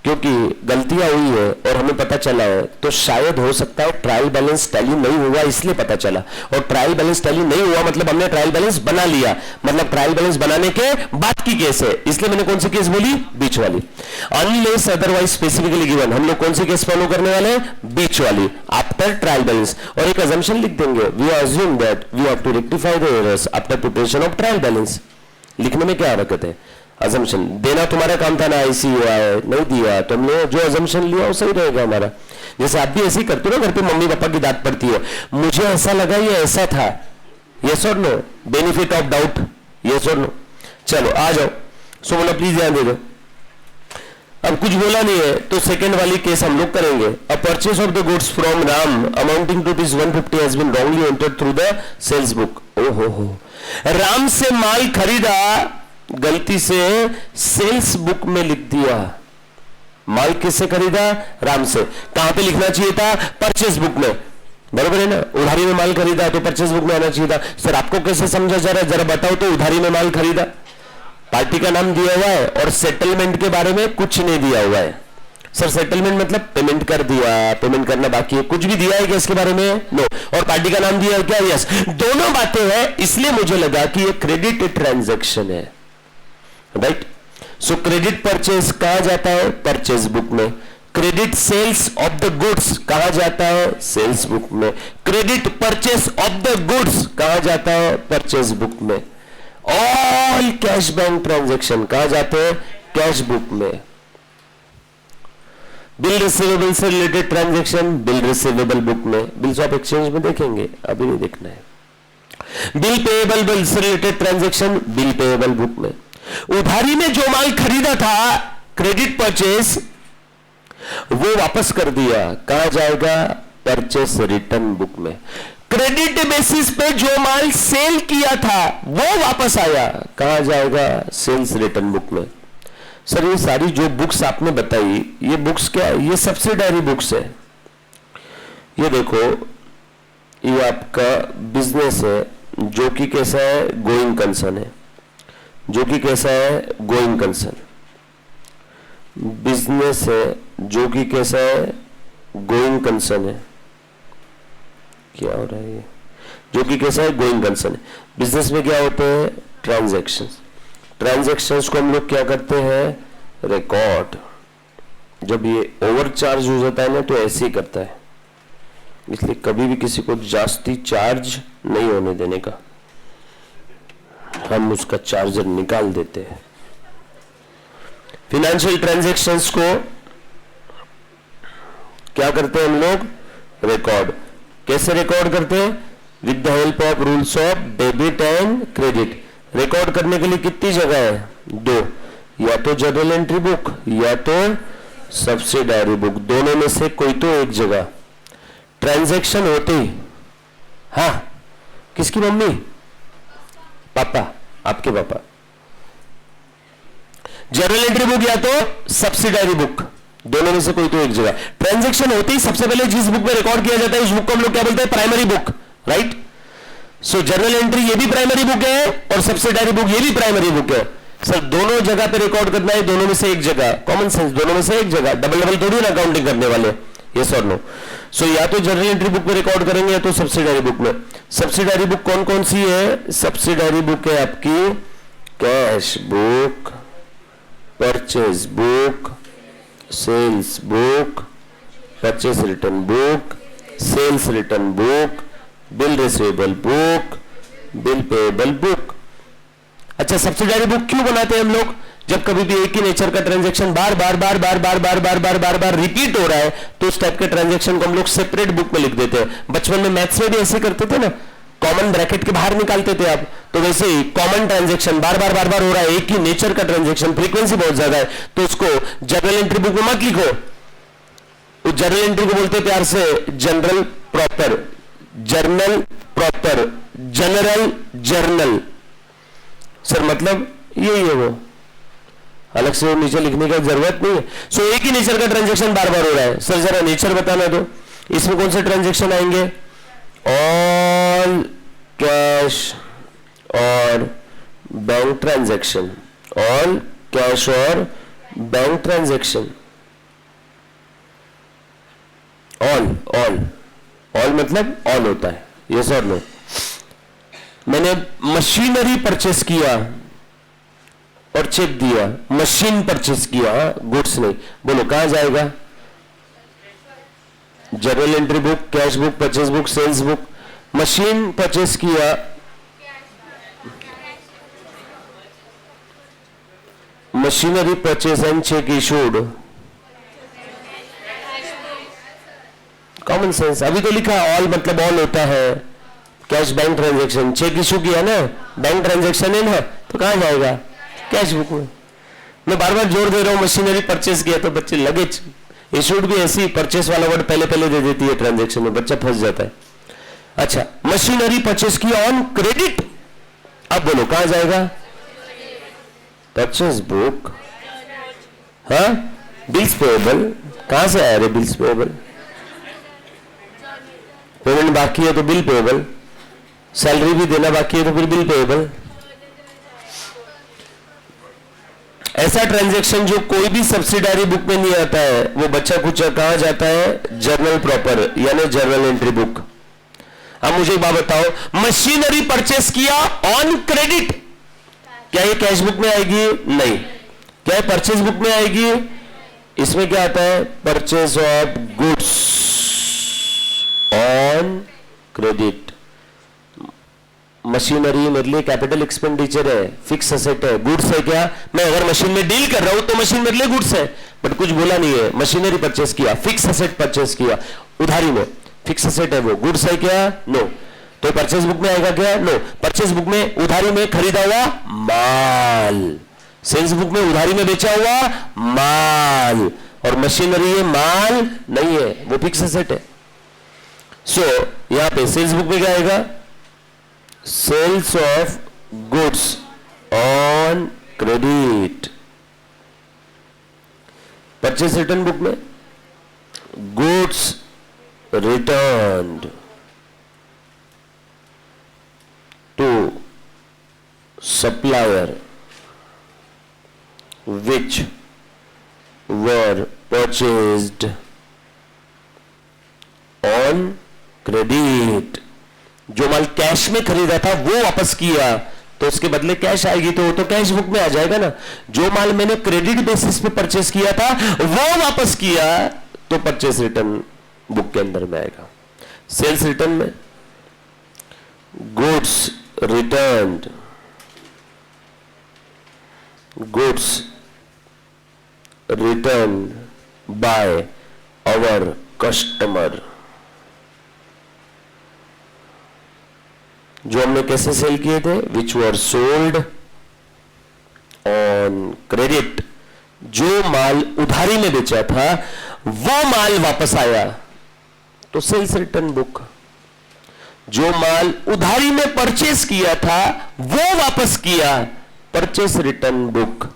क्योंकि गलतियां हुई है और हमें पता चला है, तो शायद हो सकता है ट्रायल बैलेंस टैली नहीं हुआ इसलिए पता चला, और ट्रायल बैलेंस टैली नहीं हुआ मतलब हमने ट्रायल बैलेंस बना लिया, मतलब ट्रायल बैलेंस बनाने के बाद की केस है, इसलिए मैंने कौन सी केस बोली, बीच वाली। अनलेस अदरवाइज स्पेसिफिकली गिवन, हम लोग कौन सी केस फॉलो करने वाले हैं, बीच वाली, आफ्टर ट्रायल बैलेंस। और एक अजम्पशन लिख देंगे, we assume that we have to rectify the errors after preparation of trial balance. लिखने में क्या हरकत है, अजम्पशन देना तुम्हारा काम था ना, ऐसी हुआ है नहीं दिया, तुमने जो अजम्पशन लिया वो सही रहेगा हमारा। जैसे आप भी ऐसे ही करते हो ना, घर पे मम्मी पापा की डांट पड़ती है, मुझे ऐसा लगा ये ऐसा था, यस और no, benefit of doubt, yes और नो। चलो आ जाओ, सोमना प्लीज ध्यान दे दो। अब कुछ बोला नहीं है तो सेकंड वाली केस हम लोग करेंगे। A purchase of the goods from Ram amounting to ₹150 has been wrongly entered through the sales book. ओहो, राम से माल खरीदा, गलती से सेल्स बुक में लिख दिया। माल किससे खरीदा, राम से। कहां पे लिखना चाहिए था, परचेस बुक में, बरोबर है ना। उधारी में माल खरीदा तो परचेस बुक में आना चाहिए था। सर आपको कैसे समझा जा रहा है, जरा बताओ तो। उधारी में माल खरीदा, पार्टी का नाम दिया हुआ है और सेटलमेंट के बारे में कुछ नहीं दिया हुआ है। सर सेटलमेंट मतलब पेमेंट कर दिया, पेमेंट करना बाकी है, कुछ भी दिया है क्या इसके बारे में, नो। और पार्टी का नाम दिया है क्या, यस। दोनों बातें हैं, इसलिए मुझे लगा कि ये क्रेडिट ट्रांजैक्शन है, राइट। सो क्रेडिट परचेस कहा जाता है, परचेस बुक में। Credit sales of the goods कहा जाता है, सेल्स बुक में। Credit purchase of the goods कहा जाता है, परचेस बुक में। ऑल कैश बैंक ट्रांजैक्शन कहा जाते हैं, कैश बुक में। बिल रिसीवेबल से related transaction bill receivable book में, बिल्स ऑफ एक्सचेंज में देखेंगे, अभी नहीं देखना है। बिल पेएबल बिल से related transaction bill payable book में। उधारी में जो माल खरीदा था, क्रेडिट परचेस, वो वापस कर दिया, कहा जाएगा परचेस रिटर्न बुक में। क्रेडिट बेसिस पे जो माल सेल किया था वो वापस आया, कहा जाएगा सेल्स रिटर्न बुक में। सर ये सारी जो बुक्स आपने बताई, ये बुक्स क्या है, ये सब्सिडायरी बुक्स है। ये देखो, ये आपका बिजनेस है जो कि कैसा है, गोइंग कंसर्न है, जो कि कैसा है, गोइंग कंसर्न। बिजनेस है जो कि कैसा है, गोइंग कंसर्न है। क्या हो रहा है ये, जो कि कैसा है, गोइंग कंसर्न है। बिजनेस में क्या होते हैं, ट्रांजैक्शंस। ट्रांजैक्शंस को हम लोग क्या करते हैं, रिकॉर्ड। जब ये ओवर चार्ज हो जाता है ना तो ऐसे ही करता है, इसलिए कभी भी किसी को जास्ती चार्ज नहीं होने देने का, हम उसका चार्जर निकाल देते हैं। फिनेंशियल ट्रांजैक्शंस को क्या करते हैं हम लोग, रिकॉर्ड। कैसे रिकॉर्ड करते हैं, with the help of rules of debit and credit. Record करने के लिए कितनी जगह है, 2। या तो जर्नल एंट्री बुक या तो सब्सिडायरी बुक, दोनों में से कोई तो एक जगह। ट्रांजैक्शन होते ही, हाँ किसकी मम्मी? पापा, आपके पापा। जर्नल एंट्री बुक या तो सब्सिडायरी बुक, दोनों में से कोई तो एक जगह। ट्रांजैक्शन होते ही सबसे पहले जिस बुक में रिकॉर्ड किया जाता है उस बुक को हम लोग क्या बोलते हैं? Primary book, right. So journal entry ये भी प्राइमरी बुक है और सब्सिडायरी बुक ये भी प्राइमरी बुक है। सर दोनों जगह पे रिकॉर्ड करना है, दोनों में से एक जगह, कॉमन सेंस, दोनों में से एक जगह, डबल डबल थोड़ी ना काउंटिंग करने वाले, यस और नो। सो या तो जर्नल एंट्री बुक में रिकॉर्ड करेंगे या तो सब्सिडायरी बुक में। सब्सिडायरी बुक कौन कौन सी है? सब्सिडायरी बुक है आपकी cash book, purchase book, sales book, purchase return book, sales return book, bill receivable book, bill payable book. अच्छा, सब्सिडायरी बुक क्यों बनाते हैं हम लोग? जब कभी भी एक ही नेचर का ट्रांजैक्शन बार बार बार बार बार बार बार बार बार बार रिपीट हो रहा है तो उस टाइप के ट्रांजैक्शन को हम लोग सेपरेट बुक में लिख देते हैं। बचपन में मैथ्स में भी ऐसे करते थे ना, कॉमन ब्रैकेट के बाहर निकालते थे आप, तो वैसे ही कॉमन ट्रांजैक्शन बार बार बार बार हो रहा है, एक ही नेचर का ट्रांजैक्शन, फ्रीक्वेंसी बहुत ज्यादा है, तो उसको जर्नल एंट्री बुक में मत लिखो। उस जर्नल एंट्री को बोलते प्यार से general proper, journal proper, general journal. Sir मतलब यही है, वो अलग से नीचे लिखने की जरूरत नहीं है। सो एक ही नेचर का ट्रांजैक्शन बार बार हो रहा है। सर जरा नेचर बताना दो, इसमें कौन से ट्रांजैक्शन आएंगे? ऑल कैश और बैंक ट्रांजैक्शन, ऑल कैश और bank transaction. All all all मतलब ऑल होता है, यस और नो। मैंने मशीनरी परचेस किया और चेक दिया, मशीन परचेस किया, गुड्स नहीं। बोलो कहां जाएगा? Journal entry book, cash book, purchase book, sales book. Machine purchase किया, machinery purchase and cheque issued, common sense. अभी तो लिखा ऑल मतलब ऑल होता है, cash bank transaction, cheque issue किया ना, बैंक ट्रांजैक्शन है ना, तो कहां जाएगा? कैश बुक में। मैं बार बार जोर दे रहा हूं मशीनरी परचेस किया, तो बच्चे लगेज इशूड भी ऐसी परचेस वाला वर्ड पहले पहले दे देती है ट्रांजैक्शन में, बच्चा फंस जाता है। अच्छा, मशीनरी परचेस किया ऑन क्रेडिट, अब बोलो कहां जाएगा? Purchase book. हाँ, बिल्स पेएबल, कहां से आया रे बिल्स पेएबल? पेमेंट बाकी है तो बिल पेएबल, सैलरी भी देना बाकी है तो फिर बिल पेएबल। ऐसा ट्रांजैक्शन जो कोई भी सब्सिडायरी बुक में नहीं आता है वो बच्चा कुछ कहां जाता है? जर्नल प्रॉपर यानी जर्नल एंट्री बुक। अब मुझे एक बात बताओ, मशीनरी परचेस किया ऑन क्रेडिट, क्या ये कैश बुक में आएगी? नहीं। क्या ये परचेस बुक में आएगी? इसमें क्या आता है? Purchase of goods on credit. Machinery मेरे लिए कैपिटल एक्सपेंडिचर है, फिक्स एसेट है। गुड्स है क्या? मैं अगर मशीन में डील कर रहा हूं तो मशीन मेरे लिए गुड्स है, बट कुछ बोला नहीं है। मशीनरी परचेस किया, फिक्स एसेट परचेस किया उधारी में, फिक्स एसेट है वो, गुड्स है क्या? नो। तो परचेस बुक में आएगा क्या? नो। परचेस बुक में उधारी में खरीदा हुआ माल, सेल्स बुक में उधारी में बेचा हुआ माल, और मशीनरी है माल नहीं है, वो फिक्स एसेट है। सो यहां पे सेल्स बुक में क्या आएगा? Sales of goods on credit. Purchase return book में goods returned to supplier which were purchased on credit। जो माल कैश में खरीदा था वो वापस किया तो उसके बदले कैश आएगी, तो वो तो कैश बुक में आ जाएगा ना। जो माल मैंने क्रेडिट बेसिस पे परचेस किया था वो वापस किया तो परचेस रिटर्न बुक के अंदर में आएगा। सेल्स रिटर्न में goods returned, goods returned by our customer। जो हमने कैसे सेल किए थे? which were sold on and credit, जो माल उधारी में बेचा था वो माल वापस आया तो सेल्स रिटर्न बुक, जो माल उधारी में परचेस किया था वो वापस किया, परचेस रिटर्न बुक।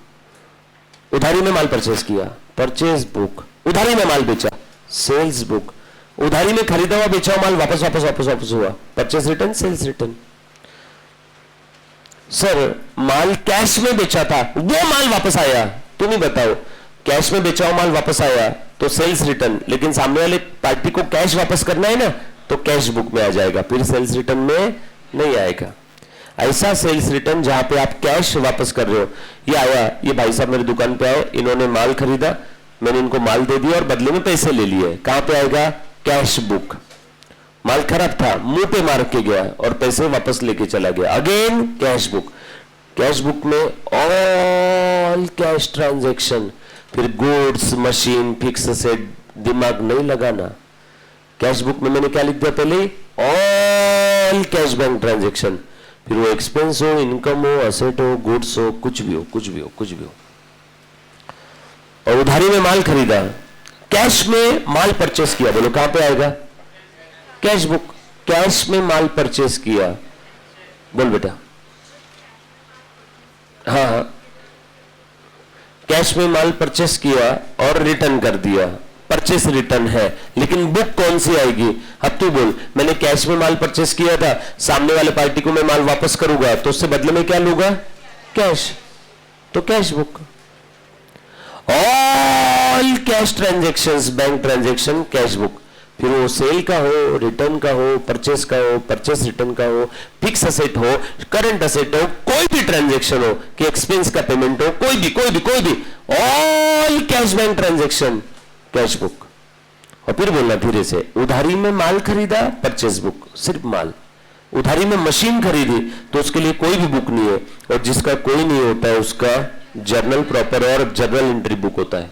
उधारी में माल परचेस किया, परचेस बुक। उधारी में माल बेचा, सेल्स बुक। उधारी में खरीदा हुआ बेचा हुआ माल वापस वापस वापस वापस हुआ, purchase return, sales return. Sir माल कैश में बेचा था वो माल वापस आया, तुम ही बताओ, कैश में बेचा हुआ माल वापस आया तो सेल्स रिटर्न, लेकिन सामने वाले पार्टी को कैश वापस करना है ना तो कैश बुक में आ जाएगा, फिर सेल्स रिटर्न में नहीं आएगा। ऐसा सेल्स रिटर्न जहां पे आप कैश वापस कर रहे हो, ये आया, ये भाई साहब मेरी दुकान पे आए, इन्होंने माल खरीदा, मैंने इनको माल दे दिया और बदले में पैसे ले लिए, कहां पे आएगा? Cash book. माल खराब था, मुंह पे मार के गया और पैसे वापस लेके चला गया, again cash book. Cash book में ऑल कैश ट्रांजैक्शन, फिर गुड्स, मशीन, फिक्स एसेट, दिमाग नहीं लगाना। कैश बुक में मैंने क्या लिख दिया पहले? ऑल कैश बैंक ट्रांजैक्शन, फिर वो एक्सपेंस हो, इनकम हो, असेट हो, गुड्स हो, कुछ भी हो, कुछ भी हो, कुछ भी हो। और उधारी में माल खरीदा, कैश में माल परचेस किया, बोलो कहां पे आएगा? Cash book. कैश में माल परचेस किया, बोल बेटा। हाँ, कैश में माल परचेस किया और रिटर्न कर दिया, परचेस रिटर्न है, लेकिन बुक कौन सी आएगी? अब तू बोल, मैंने कैश में माल परचेस किया था, सामने वाले पार्टी को मैं माल वापस करूंगा तो उससे बदले में क्या लूंगा? कैश, तो cash book. All cash transactions, bank transaction, cash book. फिर वो सेल का हो, रिटर्न का हो, परचेस का हो, परचेस रिटर्न का हो, फिक्स असेट हो, करंट असेट हो, कोई भी ट्रांजैक्शन हो कि एक्सपेंस का पेमेंट हो, कोई भी कोई भी कोई भी, all cash bank transaction, cash book. और फिर बोलना धीरे से, उधारी में माल खरीदा, परचेस बुक, सिर्फ माल। उधारी में मशीन खरीदी तो उसके लिए कोई भी बुक नहीं है, और जिसका कोई नहीं होता है उसका जर्नल प्रॉपर और जर्नल एंट्री बुक होता है।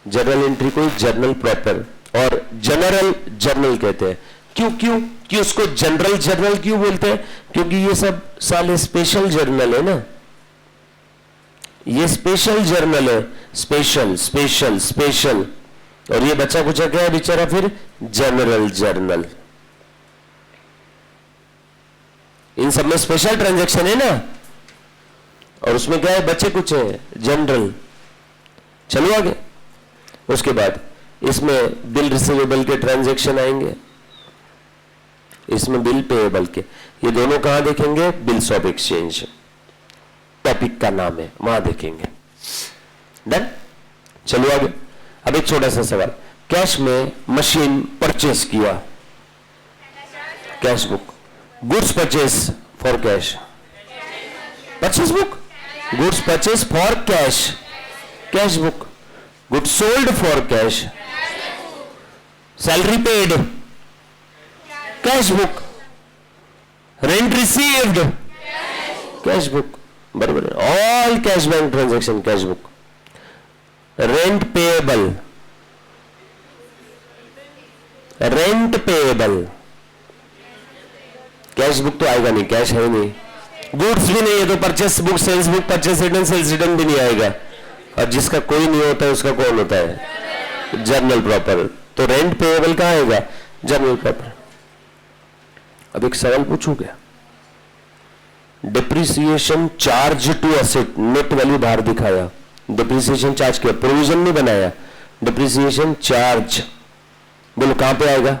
जर्नल एंट्री को जर्नल प्रॉपर और जनरल जर्नल कहते हैं। क्यों क्यों कि उसको जनरल जर्नल क्यों बोलते हैं? क्योंकि ये सब साले स्पेशल जर्नल है ना, ये स्पेशल जर्नल है, स्पेशल स्पेशल स्पेशल। और ये बच्चा कुछ क्या है बेचारा? फिर जनरल जर्नल। इन सब में स्पेशल ट्रांजैक्शन है ना, और उसमें क्या है? बच्चे कुछ है जनरल। चलो आगे। उसके बाद इसमें बिल रिसीवेबल के ट्रांजैक्शन आएंगे, इसमें बिल पेएबल के। ये दोनों कहां देखेंगे? बिल्स ऑफ एक्सचेंज टॉपिक का नाम है, वहां देखेंगे। डन। चलो आगे। अब एक छोटा सा सवाल, कैश में मशीन परचेस किया, cash book. Goods purchase for cash, purchase book. Goods purchase for cash, cash book. Goods sold for cash, salary paid, cash book. Rent received, cash book. बराबर। All cash bank transaction, cash book. Rent payable, rent payable, cash book तो आएगा नहीं, cash है नहीं। Goods भी नहीं है तो purchase book, sales book, purchase return, sales return भी नहीं आएगा। और जिसका कोई नहीं होता है उसका कौन होता है? Journal proper. तो रेंट पेएबल कहां आएगा? Journal proper. अब एक सवाल पूछूंगा, depreciation charge to asset, net value बाहर दिखाया, डिप्रिसिएशन चार्ज किया, प्रोविजन नहीं बनाया, डिप्रिसिएशन चार्ज, बोलो कहां पे आएगा?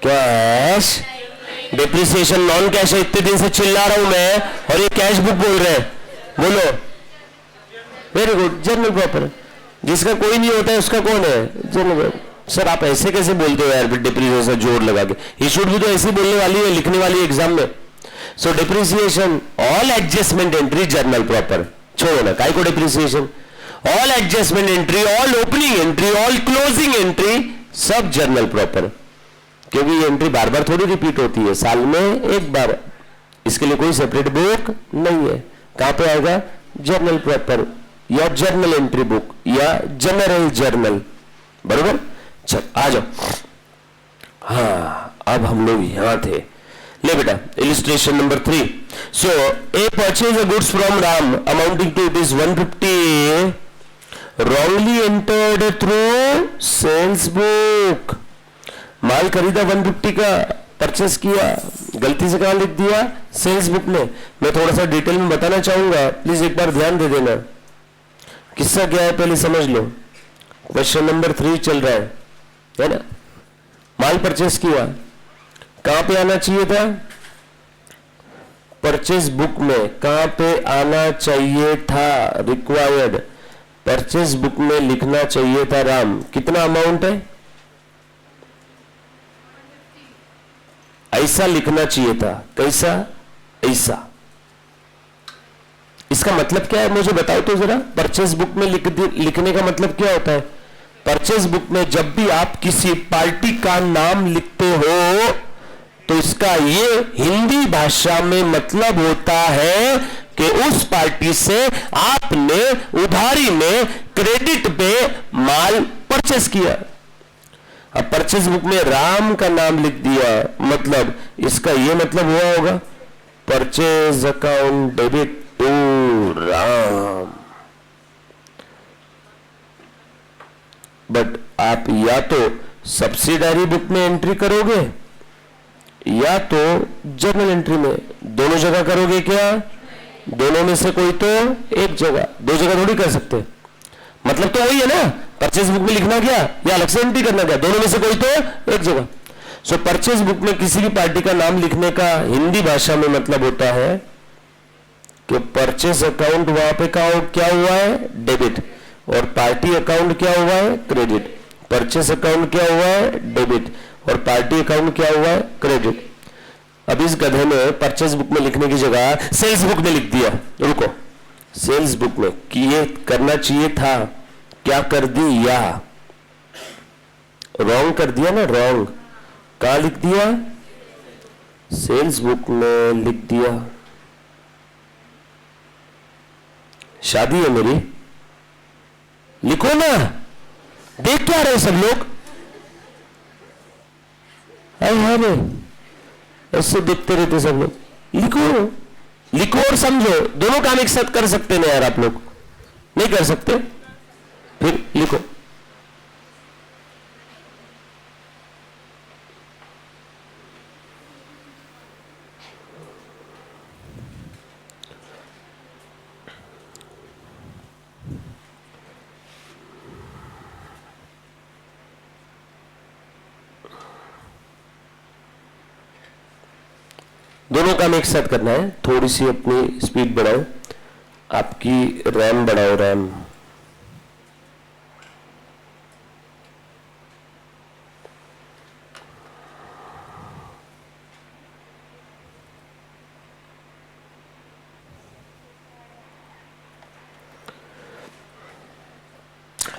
कैश। डिप्रिसिएशन नॉन कैश है, इतने दिन से चिल्ला रहा हूं मैं, और ये कैश बुक बोल रहे हैं, बोलो। Very good, journal proper. जिसका कोई नहीं होता है उसका कौन है? जर्नल। सर आप ऐसे कैसे बोलते हो यार, डिप्रिसिएशन जोर लगा के? ये शुड भी तो ऐसे बोलने वाली है, लिखने वाली है एग्जाम में। So depreciation all adjustment entry, journal proper. छोड़ो ना, काय को depreciation? All adjustment entry, all opening entry, all closing entry, सब जर्नल प्रॉपर। क्योंकि ये एंट्री बार बार थोड़ी रिपीट होती है, साल में एक बार, इसके लिए कोई सेपरेट बुक नहीं है। कहां पे आएगा? जर्नल प्रॉपर या जर्नल एंट्री बुक या जनरल जर्नल। बरोबर। चल आ जाओ। हाँ, अब हम लोग यहां थे। ले बेटा, illustration number 3। So A purchased the goods from Ram amounting to rupees 150 wrongly entered through sales book. माल खरीदा 150 का, परचेस किया, गलती से कहां लिख दिया? सेल्स बुक में। मैं थोड़ा सा डिटेल में बताना चाहूंगा, प्लीज एक बार ध्यान दे देना। किस्सा क्या है पहले समझ लो। क्वेश्चन नंबर 3 चल रहा है ना? माल परचेस किया, कहां पे आना चाहिए था? परचेस बुक में। कहां पे आना चाहिए था? रिक्वायर्ड परचेस बुक में लिखना चाहिए था राम। कितना अमाउंट है? ऐसा लिखना चाहिए था। कैसा? ऐसा। इसका मतलब क्या है मुझे बताओ तो जरा। परचेस बुक में लिखने का मतलब क्या होता है? परचेस बुक में जब भी आप किसी पार्टी का नाम लिखते हो तो इसका ये हिंदी भाषा में मतलब होता है कि उस पार्टी से आपने उधारी में क्रेडिट पे माल परचेस किया। अब परचेस बुक में राम का नाम लिख दिया, मतलब इसका यह मतलब हुआ होगा purchase account debit to Ram. But आप या तो सब्सिडारी बुक में एंट्री करोगे या तो जर्नल एंट्री में। दोनों जगह करोगे क्या? दोनों में से कोई तो एक जगह। दो जगह थोड़ी कर सकते। मतलब तो वही है ना, परचेस बुक में लिखना क्या या अलग से एंट्री करना क्या? दोनों में से कोई तो एक जगह। सो परचेस बुक में किसी भी पार्टी का नाम लिखने का हिंदी भाषा में मतलब होता है कि परचेस अकाउंट वहां पे क्या हुआ है? डेबिट। और पार्टी अकाउंट क्या हुआ है? क्रेडिट। परचेस अकाउंट क्या हुआ है? डेबिट। और पार्टी अकाउंट क्या हुआ है? क्रेडिट। अब इस गधे ने परचेस बुक में लिखने की जगह सेल्स बुक में लिख दिया। रुको, सेल्स बुक में किए करना चाहिए था, क्या कर दिया? रॉन्ग कर दिया ना, रॉन्ग। कहां लिख दिया? सेल्स बुक में लिख दिया। शादी है मेरी, लिखो ना। देख क्या रहे सब लोग? अरे ऐसे देखते रहते सब लोग। लिखो, लिखो और समझो। दोनों काम एक साथ कर सकते ना यार? आप लोग नहीं कर सकते? फिर लिखो। दोनों काम एक साथ करना है। थोड़ी सी अपनी स्पीड बढ़ाओ, आपकी रैम बढ़ाओ, रैम।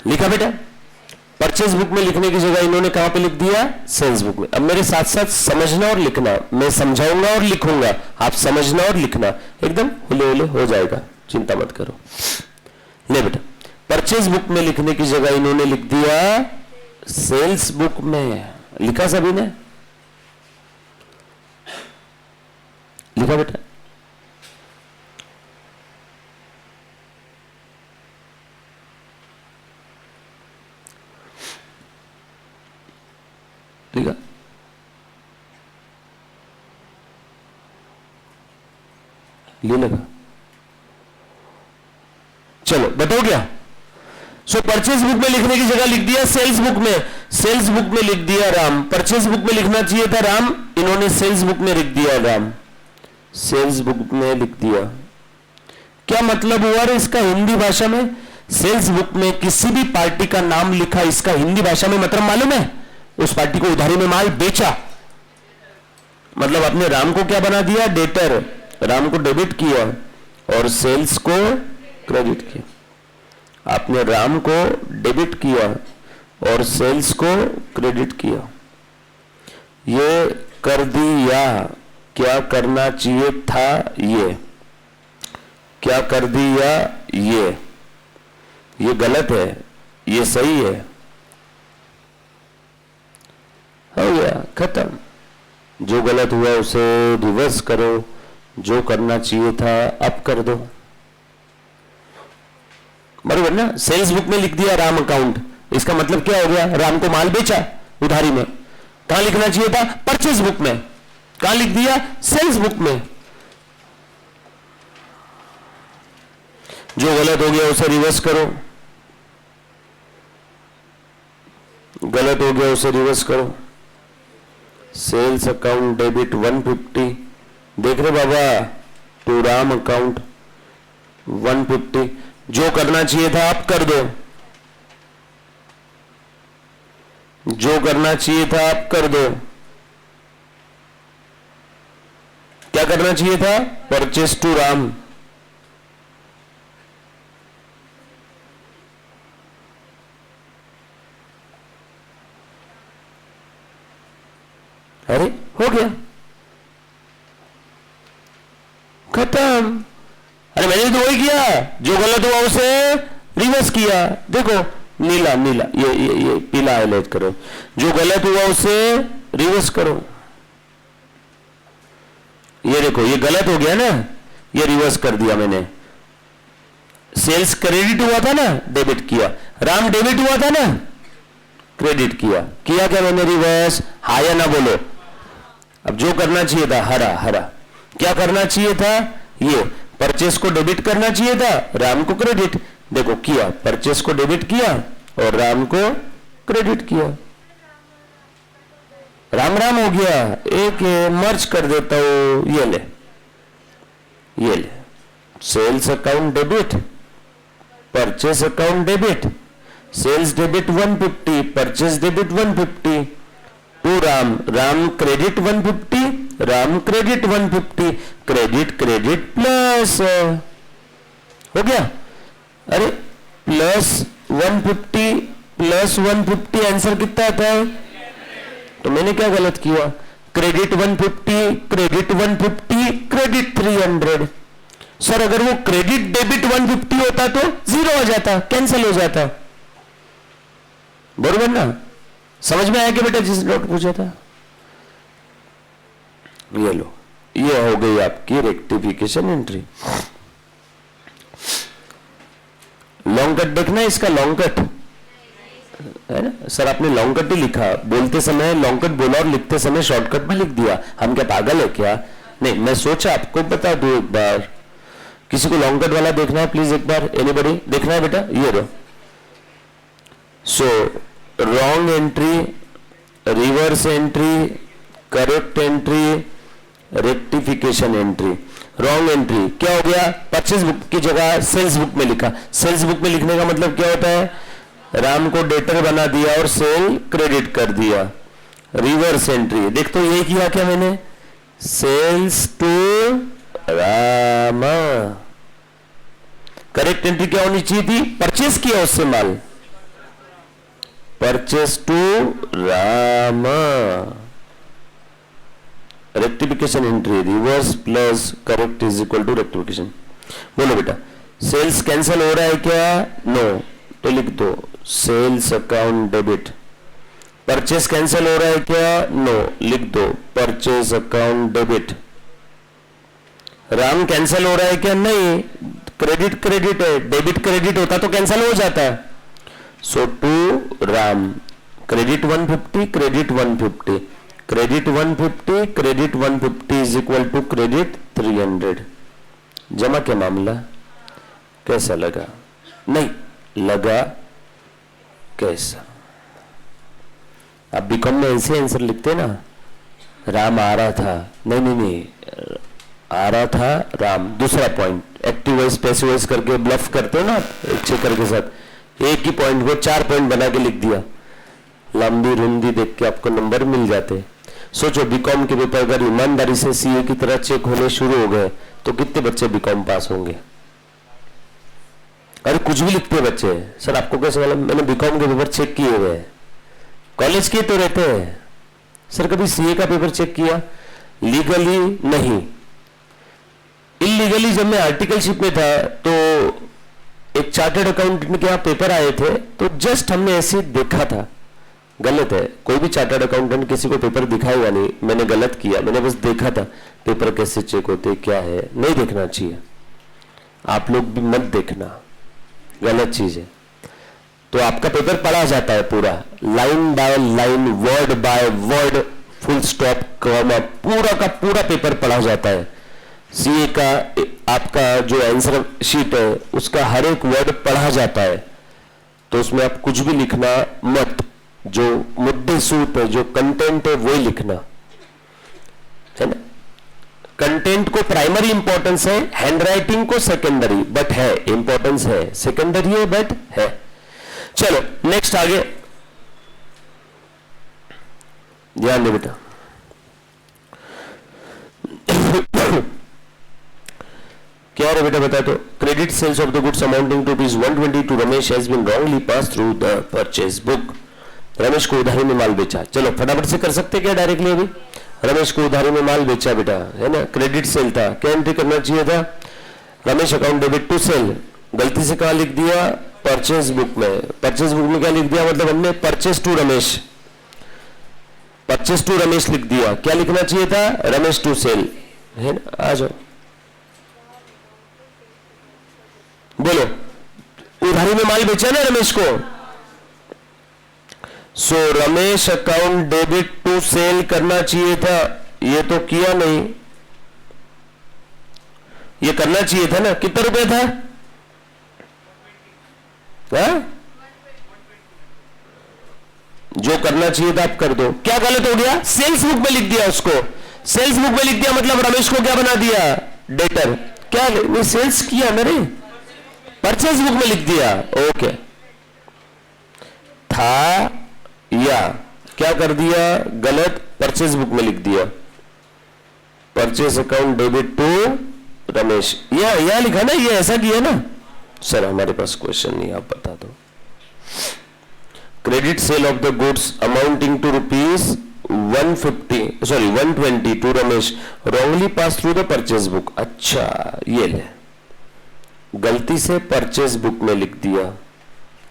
लिखा बेटा? परचेज बुक में लिखने की जगह इन्होंने कहां पे लिख दिया? सेल्स बुक में। अब मेरे साथ साथ समझना और लिखना। मैं समझाऊंगा और लिखूंगा, आप समझना और लिखना। एकदम हुले हुले हो जाएगा, चिंता मत करो। ले बेटा, परचेज बुक में लिखने की जगह इन्होंने लिख दिया सेल्स बुक में। लिखा सभी ने? लिखा बेटा? लिखा? ये लगा? चलो बताओ क्या? सो परचेज बुक में लिखने की जगह लिख दिया सेल्स बुक में। सेल्स बुक में लिख दिया राम। परचेज बुक में लिखना चाहिए था राम, इन्होंने सेल्स बुक में लिख दिया राम। सेल्स बुक में लिख दिया। क्या मतलब हुआ रे इसका हिंदी भाषा में? सेल्स बुक में किसी भी पार्टी का नाम लिखा, इसका हिंदी भाषा में मतलब मालूम है? उस पार्टी को उधारी में माल बेचा। मतलब आपने राम को क्या बना दिया? डेटर। राम को डेबिट किया और सेल्स को क्रेडिट किया। आपने राम को डेबिट किया और सेल्स को क्रेडिट किया। ये कर दिया। क्या करना चाहिए था? ये क्या कर दिया? ये गलत है, ये सही है। हो गया, खत्म। जो गलत हुआ उसे रिवर्स करो, जो करना चाहिए था अब कर दो, बराबर ना। सेल्स बुक में लिख दिया राम अकाउंट, इसका मतलब क्या हो गया, राम को माल बेचा उधारी में। कहां लिखना चाहिए था, परचेज बुक में। कहां लिख दिया, सेल्स बुक में। जो गलत हो गया उसे रिवर्स करो, गलत हो गया उसे रिवर्स करो। सेल्स अकाउंट डेबिट 150, देख रहे बाबा, टू राम अकाउंट 150। जो करना चाहिए था आप कर दो, जो करना चाहिए था आप कर दो। क्या करना चाहिए था, परचेस टू राम। अरे हो गया, खत्म। अरे मैंने तो वही किया, जो गलत हुआ उसे रिवर्स किया। देखो नीला नीला, ये पीला हाईलाइट करो। जो गलत हुआ उसे रिवर्स करो। ये देखो ये गलत हो गया ना, ये रिवर्स कर दिया मैंने। सेल्स क्रेडिट हुआ था ना, डेबिट किया। राम डेबिट हुआ था ना, क्रेडिट किया। किया क्या मैंने, रिवर्स। हाँ या ना बोलो। अब जो करना चाहिए था, हरा हरा। क्या करना चाहिए था, ये परचेस को डेबिट करना चाहिए था, राम को क्रेडिट। देखो किया, परचेस को डेबिट किया और राम को क्रेडिट किया। राम राम हो गया। एक मर्ज कर देता हूं, ये ले, ये ले। Sales account debit, purchase account debit. Sales debit 150, purchase debit 150 to Ram. Ram credit 150, Ram credit 150, credit credit plus हो गया। अरे प्लस 150 प्लस 150 आंसर कितना आता है। तो मैंने क्या गलत किया, क्रेडिट 150 क्रेडिट 150 क्रेडिट 300। सर अगर वो क्रेडिट डेबिट 150 होता तो जीरो हो जाता, कैंसिल हो जाता, बरोबर ना। समझ में आया कि बेटा जिस डॉट पूछा था। ये लो, ये हो गई आपकी रेक्टिफिकेशन एंट्री। लॉन्ग कट देखना है, इसका लॉन्ग कट है ना। सर आपने लॉन्ग कट ही लिखा, बोलते समय लॉन्ग कट बोला और लिखते समय शॉर्टकट में लिख दिया। हम क्या पागल है क्या। नहीं, मैं सोचा आपको बता दूं एक बार। किसी को लॉन्ग कट वाला देखना है प्लीज एक बार, एनीबॉडी देखना है बेटा, ये दो। So wrong entry, reverse entry, correct entry, rectification entry. Wrong entry क्या हो गया, परचेज बुक की जगह सेल्स बुक में लिखा। सेल्स बुक में लिखने का मतलब क्या होता है, राम को डेटर बना दिया और सेल क्रेडिट कर दिया। रिवर्स एंट्री देख तो यही किया क्या मैंने, sales to Ram. Correct entry क्या होनी चाहिए थी, परचेस किया उससे माल, purchase to Ram. Rectification entry, reverse plus correct is equal to rectification. बोलो बेटा, सेल्स कैंसिल हो रहा है क्या, नो, तो लिख दो sales account debit. Purchase cancel हो रहा है क्या, नो, लिख दो purchase account debit. Ram cancel हो रहा है क्या, नहीं, क्रेडिट क्रेडिट है, डेबिट क्रेडिट होता तो कैंसिल हो जाता है। So to Ram, credit 150 credit 150, credit 150 credit 150 is equal to credit 300। जमा क्या मामला, कैसा लगा, नहीं लगा कैसा। आप बीकॉम में ऐसे आंसर लिखते ना, राम आ रहा था, नहीं नहीं नहीं, आ रहा था राम। दूसरा point active voice passive voice करके ब्लफ करते हो ना एक चेकर के साथ, एक ही पॉइंट को 4 पॉइंट बना के लिख दिया, लंबी रुंदी देख के आपको नंबर मिल जाते। सोचो बीकॉम के पेपर अगर ईमानदारी से सीए की तरह चेक होने शुरू हो गए तो कितने बच्चे बीकॉम पास होंगे। अरे कुछ भी लिखते हैं बच्चे, सर आपको कैसे मालूम, मैंने बीकॉम के पेपर चेक किए हुए, कॉलेज के तो रहते हैं। सर कभी सीए का पेपर चेक किया, लीगली नहीं, इलीगली। जब मैं आर्टिकलशिप में था तो एक चार्टर्ड अकाउंटेंट के यहाँ पेपर आए थे, तो जस्ट हमने ऐसे देखा था। गलत है, कोई भी चार्टर्ड अकाउंटेंट किसी को पेपर दिखाएगा नहीं, मैंने गलत किया, मैंने बस देखा था। पेपर कैसे चेक होते, क्या है, नहीं देखना चाहिए। आप लोग भी मत देखना, गलत चीज है। तो आपका पेपर पढ़ा जाता है पूरा, line by line, word by word, full stop, comma, पूरा का पूरा पेपर पढ़ा जाता है। सीए का आपका जो आंसर शीट है उसका हर एक वर्ड पढ़ा जाता है। तो उसमें आप कुछ भी लिखना मत, जो मुद्दे सूत है, जो कंटेंट है वही लिखना है ना। कंटेंट को प्राइमरी इंपॉर्टेंस है, हैंडराइटिंग को सेकेंडरी, बट है इंपॉर्टेंस है, सेकेंडरी है बट है। चलो नेक्स्ट आगे ध्यान दे बेटा। क्या है बेटा बता दो। Credit sales of the goods amounting to ₹120 to Ramesh has been wrongly pass through the purchase book. Ramesh को उधारी में माल बेचा। चलो फटाफट से कर सकते क्या डायरेक्टली अभी। रमेश को उधारी में माल बेचा बेटा, है ना, क्रेडिट सेल था, क्या एंट्री करना चाहिए था, Ramesh account debit to sale, गलती से कहा लिख दिया परचेज बुक में। परचेज बुक में क्या लिख दिया, मतलब हमने purchase to Ramesh, purchase to Ramesh लिख दिया, क्या लिखना चाहिए था, रमेश टू सेल, है ना। आ जाओ बोलो, उधारी में माल बेचा ना रमेश को, so Ramesh account debit to sale करना चाहिए था, ये तो किया नहीं, ये करना चाहिए था ना। कितना रुपए था, जो करना चाहिए था आप कर दो। क्या गलत हो गया, सेल्स बुक में लिख दिया उसको, सेल्स बुक में लिख दिया मतलब रमेश को क्या बना दिया, डेटर। क्या नहीं सेल्स किया मेरे, परचेज बुक में लिख दिया, ओके। था या क्या कर दिया गलत, परचेज बुक में लिख दिया purchase account debit to Ramesh, या लिखा ना, ये ऐसा किया ना। सर हमारे पास क्वेश्चन नहीं, आप बता दो। Credit sale of the goods amounting to ₹120 to Ramesh wrongly pass through the purchase book. अच्छा ये ले, गलती से परचेज बुक में लिख दिया,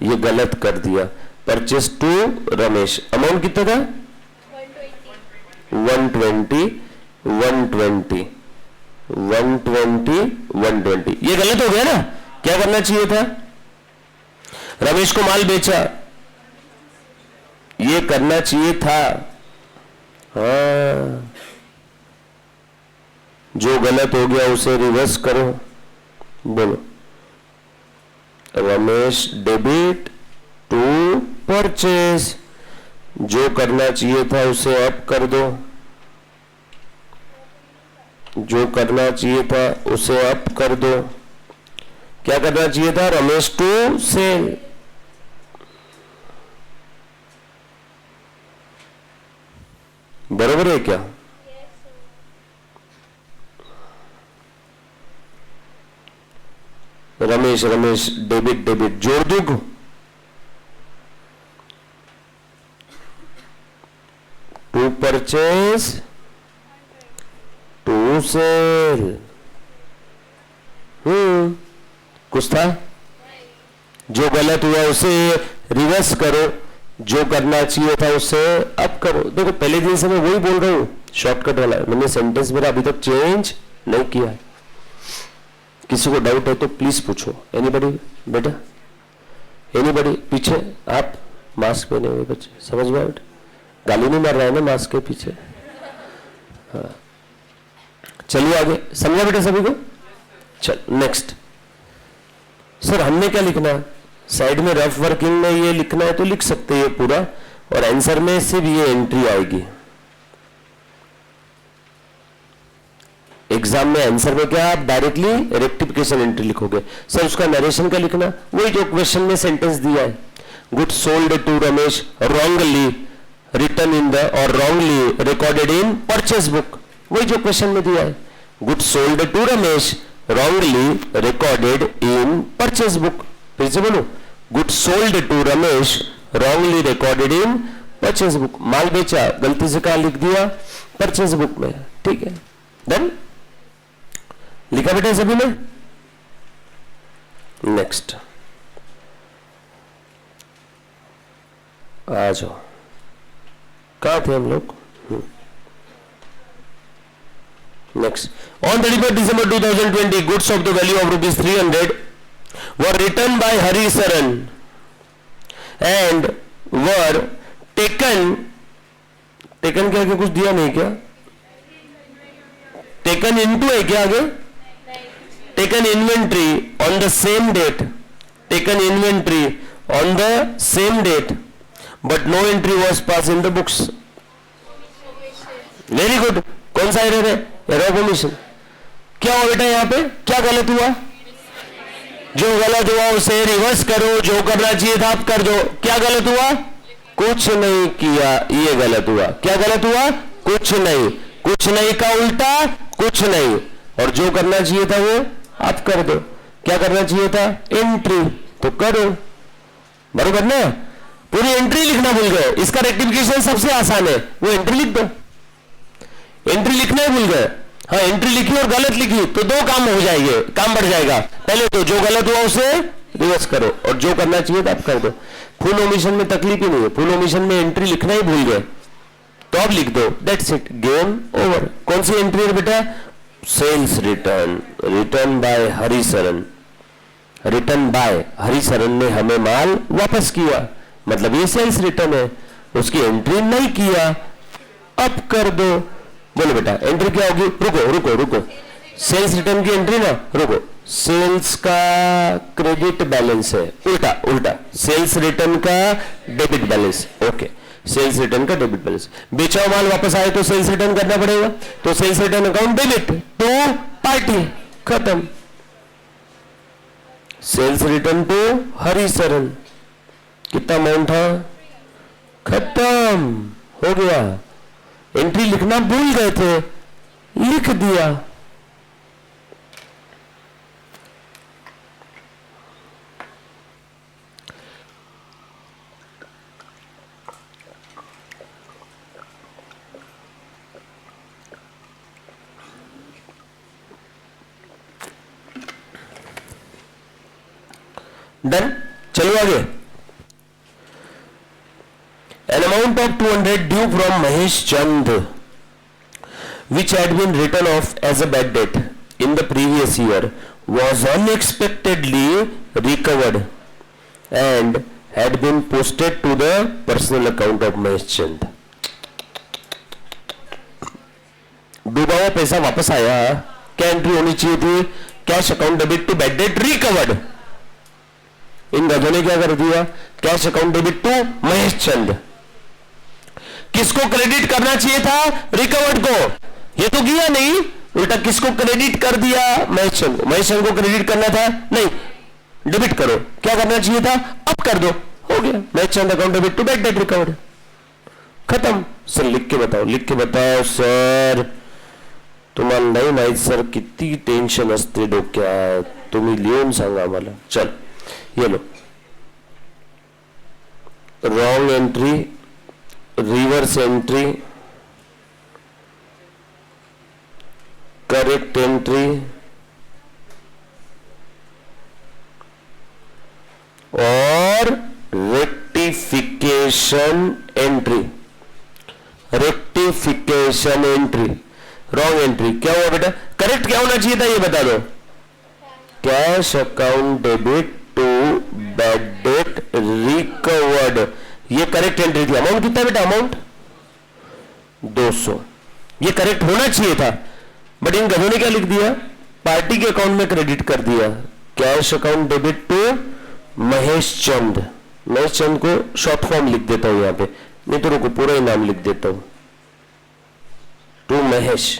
ये गलत कर दिया, परचेज टू रमेश। अमाउंट कितना था, 120, 120, 120, 120, ये गलत हो गया ना। क्या करना चाहिए था, रमेश को माल बेचा, ये करना चाहिए था। हाँ, जो गलत हो गया उसे रिवर्स करो। बोलो, रमेश डेबिट टू परचेज, जो करना चाहिए था उसे अप कर दो, जो करना चाहिए था उसे अप कर दो। क्या करना चाहिए था, रमेश टू सेल। बरोबर है क्या, रमेश रमेश डेबिट डेबिट जोड़ दो, टू परचेज टू सेल। कुछ था, जो गलत हुआ उसे रिवर्स करो, जो करना चाहिए था उसे अब करो। देखो पहले दिन से मैं वही बोल रहा हूं, शॉर्टकट वाला, मैंने सेंटेंस मेरा अभी तक चेंज नहीं किया है। किसी को डाउट है तो प्लीज पूछो। एनीबडी बेटा, एनीबडी पीछे, आप मास्क पहने हुए बच्चे, समझ में बेटा, गाली नहीं मार रहा है ना मास्क के पीछे। हाँ चलिए आगे, समझा बेटा सभी को। चल नेक्स्ट। सर हमने क्या लिखना है, साइड में रफ वर्किंग में ये लिखना है तो लिख सकते हैं पूरा, और आंसर में से भी ये एंट्री आएगी। एग्जाम में आंसर में क्या, आप डायरेक्टली रेक्टिफिकेशन एंट्री लिखोगे। सर उसका नरेशन क्या लिखना, वही जो क्वेश्चन में सेंटेंस दिया है, good sold to Ramesh wrongly return in the और wrongly recorded in purchase book, वही जो क्वेश्चन में दिया है, good sold to Ramesh wrongly recorded in purchase book. फिर से बोलो, good sold to Ramesh wrongly recorded in purchase book. माल बेचा, गलती से कहा लिख दिया परचेज बुक में, ठीक है डन। लिखा बेटा सभी ने। नेक्स्ट आ जाओ, कहां थे हम लोग, next, on 31st December 2020 goods of the value of ₹300 were written by Hari Saran and were taken क्या कुछ दिया नहीं क्या? टेकन इनटू है क्या आगे? Taken inventory on the same date, taken inventory on the same date, but no entry was pass in the books. Very good. कौन सा एरर है? Error of omission. क्या हुआ बेटा यहां पे? क्या गलत हुआ? जो गलत हुआ उसे रिवर्स करो, जो करना चाहिए था आप कर दो. क्या गलत हुआ? कुछ नहीं किया, ये गलत हुआ. क्या गलत हुआ? कुछ नहीं. कुछ नहीं का उल्टा कुछ नहीं, और जो करना चाहिए था वो आप कर दो. क्या करना चाहिए था? एंट्री. तो करो. बरोबर ना? पूरी एंट्री लिखना भूल गए. इसका रेक्टिफिकेशन सबसे आसान है, वो एंट्री लिख दो. एंट्री लिखना ही भूल गए. हाँ, एंट्री लिखी और गलत लिखी तो दो काम हो जाएंगे, काम बढ़ जाएगा. पहले तो जो गलत हुआ उसे रिवर्स करो, और जो करना चाहिए था आप कर दो. फुल ओमिशन में तकलीफ ही नहीं है. फुल ओमिशन में एंट्री लिखना ही भूल गए तो अब लिख दो. That's it, game over. कौन सी एंट्री है बेटा? Sales return, return by Harisharan. Return by Harisharan ने हमें माल वापस किया, मतलब ये सेल्स रिटर्न है. उसकी एंट्री नहीं किया, अब कर दो. बोलो बेटा एंट्री क्या होगी? रुको रुको रुको. सेल्स रिटर्न की एंट्री ना, रुको. सेल्स का क्रेडिट बैलेंस है, उल्टा उल्टा. सेल्स रिटर्न का debit balance. Okay, sales return का डेबिट बैलेंस. बेचा माल वापस आए तो सेल्स रिटर्न करना पड़ेगा, तो sales return account debit to party. खत्म. Sales return to Harisharan. कितना अमाउंट था? खत्म हो गया. एंट्री लिखना भूल गए थे, लिख दिया. डन. चलो आगे. An amount of 200 due from Mahesh Chand, which had been written off as a bad debt in the previous year, was unexpectedly recovered and had been posted to the personal account of Mahesh Chand. डूबा हुआ पैसा वापस आया. क्या entry होनी चाहिए थी? Cash account debit to bad debt recovered. इन गधों ने क्या कर दिया? Cash account debit to Mahesh Chand. किसको क्रेडिट करना चाहिए था? रिकवर्ड को. ये तो किया नहीं, उल्टा किसको क्रेडिट कर दिया? महेश चंद को. महेश चंद को क्रेडिट करना था नहीं, डेबिट करो. क्या करना चाहिए था? अब कर दो. हो गया. Mahesh Chand account debit to bad debt recovered. खत्म. सर लिख के बताओ, लिख के बताओ सर. तुम्हाला नाही माहित सर किती टेन्शन असते डोक्यात. तुम्ही लिहून सांगा मला. चल ये लो. Wrong entry, reverse entry, correct entry और rectification entry. Rectification entry. Wrong entry क्या हुआ बेटा? करेक्ट क्या होना चाहिए था ये बता दो. Cash account debit to bad debt recovered. ये करेक्ट एंट्री थी. अमाउंट कितना बेटा? अमाउंट 200. ये करेक्ट होना चाहिए था, बट इन गधों ने क्या लिख दिया? पार्टी के अकाउंट में क्रेडिट कर दिया. Cash account debit to Mahesh Chand. Mahesh Chand को शॉर्ट फॉर्म लिख देता हूं यहां पे, नहीं तो रुको पूरा ही नाम लिख देता हूं. टू महेश.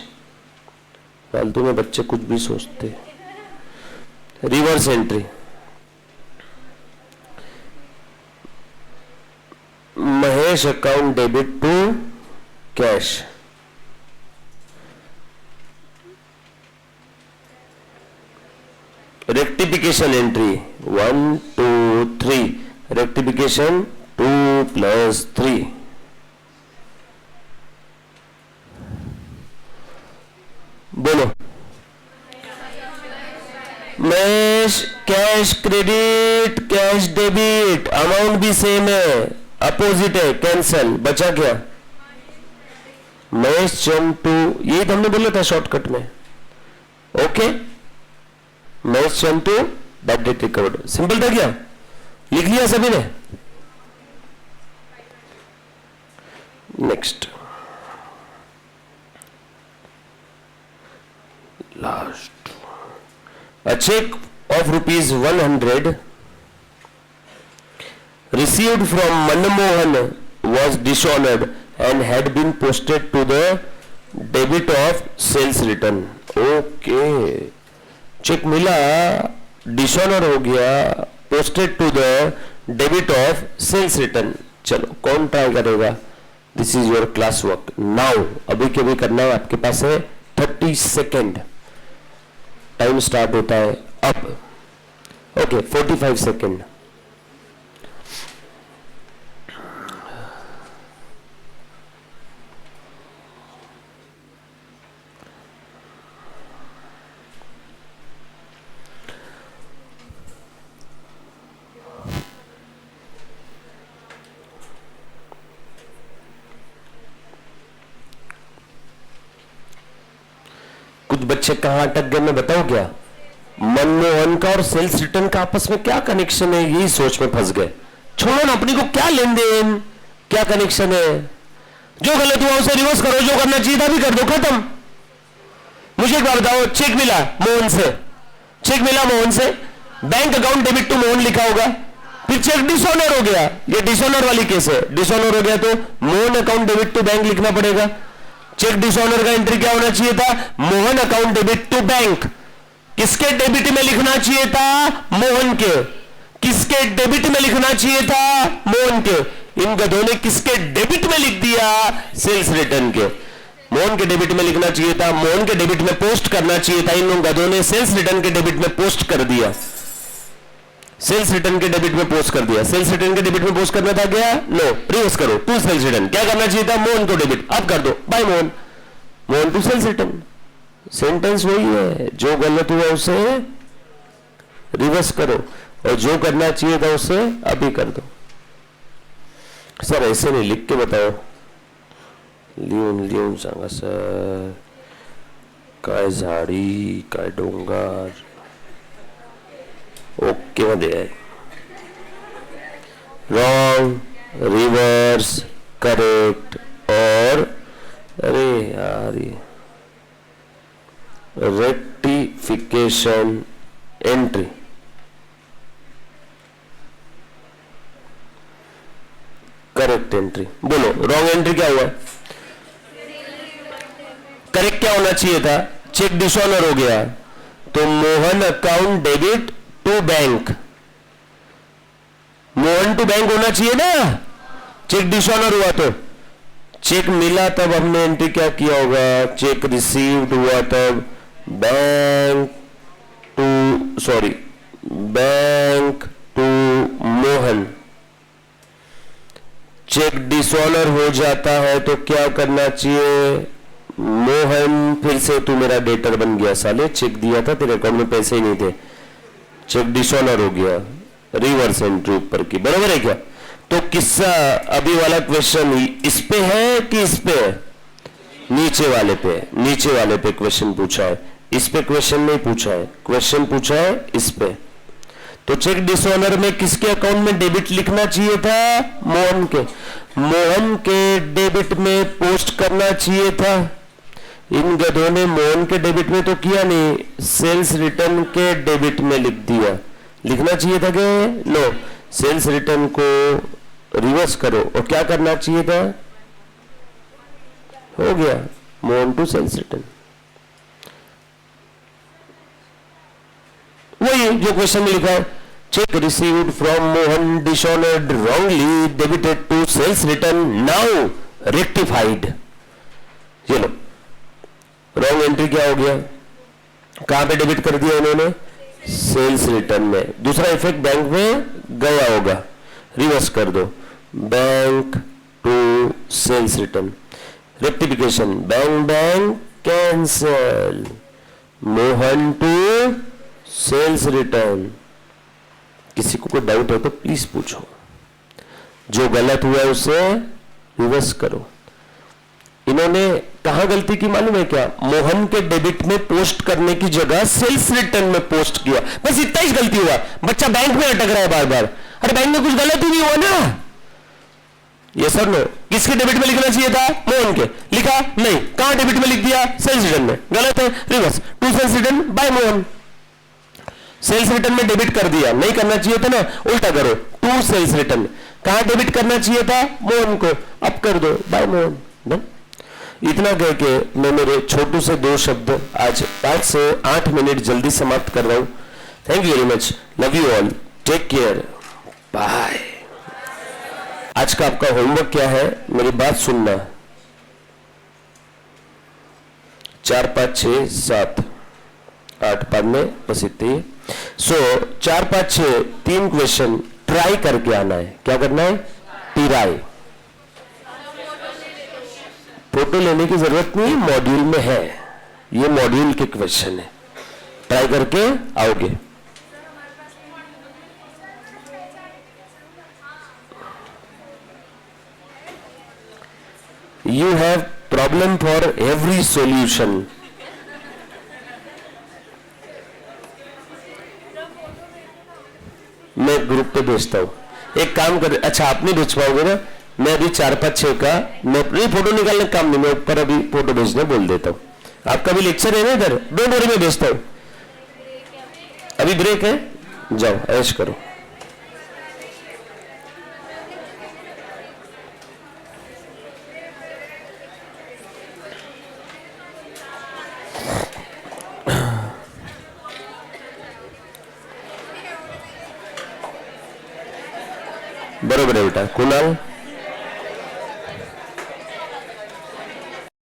फालतू में बच्चे कुछ भी सोचते. Reverse entry. Mahesh account debit to cash. Rectification entry 1 2 3. Rectification 2 + 3. बोलो. Mahesh cash credit, cash debit. Amount भी सेम है, अपोजिट है. कैंसल. बचा क्या? महेश चंद टू, यही तो हमने बोला था शॉर्टकट में। Okay, Mahesh Chand to bad debt recovered, simple था क्या? लिख लिया सभी ने? Next, last, a check of ₹100 received from Manmohan was dishonored and had been posted to the debit of sales return. Okay, cheque मिला, डिसऑनर हो गया, posted to the debit of sales return. चलो कौन ट्राई करेगा? This is your class work now, अभी के भी करना है। आपके पास है 30 सेकेंड, टाइम स्टार्ट होता है अब। Okay, 45 second. कुछ बच्चे कहां अटक गए मैं बताऊं क्या? मनमोहन का और सेल्स रिटर्न का आपस में क्या कनेक्शन है, यही सोच में फंस गए। छोड़ो ना, अपनी को क्या लेन देन, क्या कनेक्शन है? जो गलत हुआ उसे रिवर्स करो, जो करना चाहिए था भी कर दो, खत्म। मुझे एक बात बताओ, चेक मिला मोहन से, चेक मिला मोहन से, bank account debit to Mohan लिखा होगा, फिर चेक डिसऑनर हो गया, ये डिसऑनर वाली केस है। डिसऑनर हो गया तो Mohan account debit to bank लिखना पड़ेगा। चेक डिसऑनर का एंट्री क्या होना चाहिए था? Mohan account debit to bank. किसके डेबिट में लिखना चाहिए था? मोहन के। किसके डेबिट में लिखना चाहिए था? मोहन के। इन गधों ने किसके डेबिट में लिख दिया? सेल्स रिटर्न के। मोहन के डेबिट में लिखना चाहिए था, मोहन के डेबिट में पोस्ट करना चाहिए था, इन गधों ने सेल्स रिटर्न के डेबिट में पोस्ट कर दिया। सेल्स रिटर्न के डेबिट में पोस्ट कर दिया। सेल्स रिटर्न के डेबिट में पोस्ट करना था क्या? नो, रिवर्स करो, टू सेल्स रिटर्न। क्या करना चाहिए था? मोहन को डेबिट, अब कर दो by Mohan, Mohan to sales return. Sentence वही है, जो गलत हुआ उसे रिवर्स करो और जो करना चाहिए था उसे अभी कर दो। सर ऐसे नहीं, लिख के बताओ। लिहून लिहून सांगा सर, काय झाडी काय डोंगर। ओके मध्ये आहे, रॉन्ग, रिवर्स, करेक्ट और अरे यार ये रेक्टिफिकेशन एंट्री। करेक्ट एंट्री बोलो, रॉन्ग एंट्री क्या हुआ? करेक्ट क्या होना चाहिए था? चेक डिसऑनर हो गया तो Mohan account debit to bank, Mohan to bank होना चाहिए ना। चेक डिसऑनर हुआ तो चेक मिला तब हमने एंट्री क्या किया होगा? चेक रिसीव्ड हुआ तब bank to Mohan. Cheque dishonour हो जाता है तो क्या करना चाहिए? मोहन, फिर से तू मेरा डेटर बन गया साले, चेक दिया था तेरे अकाउंट में पैसे ही नहीं थे, चेक डिसऑनर हो गया, रिवर्स एंट्री ऊपर की, बराबर है क्या? तो किस्सा अभी वाला क्वेश्चन इस पे है कि इस पे है? नीचे वाले पे, नीचे वाले पे क्वेश्चन पूछा है, इस पे क्वेश्चन नहीं पूछा है, क्वेश्चन पूछा है इस पे। तो चेक डिसऑनर में किसके अकाउंट में डेबिट लिखना चाहिए था? मोहन के। मोहन के डेबिट में पोस्ट करना चाहिए था, इन गधों ने मोहन के डेबिट में तो किया नहीं, सेल्स रिटर्न के डेबिट में लिख दिया। लिखना चाहिए था कि नो, सेल्स रिटर्न को रिवर्स करो और क्या करना चाहिए था? हो गया मोहन टू सेल्स रिटर्न। वही जो क्वेश्चन में लिखा है, cheque received from Mohan dishonoured wrongly debited to sales return now rectified. ये लो, रॉन्ग एंट्री क्या हो गया? कहां पे डेबिट कर दिया इन्होंने? सेल्स रिटर्न में। दूसरा इफेक्ट बैंक में गया होगा, रिवर्स कर दो, bank to sales return. Rectification, bank cancel, Mohan to sales return. किसी को कोई डाउट है तो प्लीज पूछो, जो गलत हुआ उसे रिवर्स करो। इन्होंने कहां गलती की मालूम है क्या? मोहन के डेबिट में पोस्ट करने की जगह सेल्स रिटर्न में पोस्ट किया, बस इतना ही गलती हुआ। बच्चा बैंक में अटक रहा है बार बार, अरे बैंक में कुछ गलत ही नहीं हुआ ना। ये सर नो, किसके डेबिट में लिखना चाहिए था? मोहन के, लिखा नहीं, कहां डेबिट में लिख दिया? सेल्स रिटर्न में, गलत है। Reverse, to sales return by Mohan, sales return में डेबिट कर दिया, नहीं करना चाहिए था ना, उल्टा करो, टू सेल्स रिटर्न, कहां डेबिट करना चाहिए था? मोहन को, अब कर दो बाय मोहन। डन। इतना कह के मैं मेरे छोटू से 2 शब्द आज 5 से 8 मिनट जल्दी समाप्त कर रहा हूं। Thank you very much, love you all, take care, bye. आज का आपका होमवर्क क्या है? मेरी बात सुनना। 4 5 6 7 8 पढ़ने बस इतनी। सो 4 5 6 3 क्वेश्चन ट्राई करके आना है। क्या करना है? ट्राई। फोटो लेने की जरूरत नहीं, मॉड्यूल में है, ये मॉड्यूल के क्वेश्चन है, ट्राई करके आओगे। You have problem for every solution. मैं ग्रुप पे भेजता हूं। एक काम कर, अच्छा आप नहीं भेज पाओगे ना, मैं अभी 4 5 6 का मैं फोटो निकालने का काम नहीं, मैं ऊपर अभी फोटो भेजने बोल देता हूं। आपका भी लेक्चर है ना इधर, डोंट वरी, मैं भेजता हूं। अभी ब्रेक है, जाओ ऐश करो। बरोबर है बेटा। कुणाल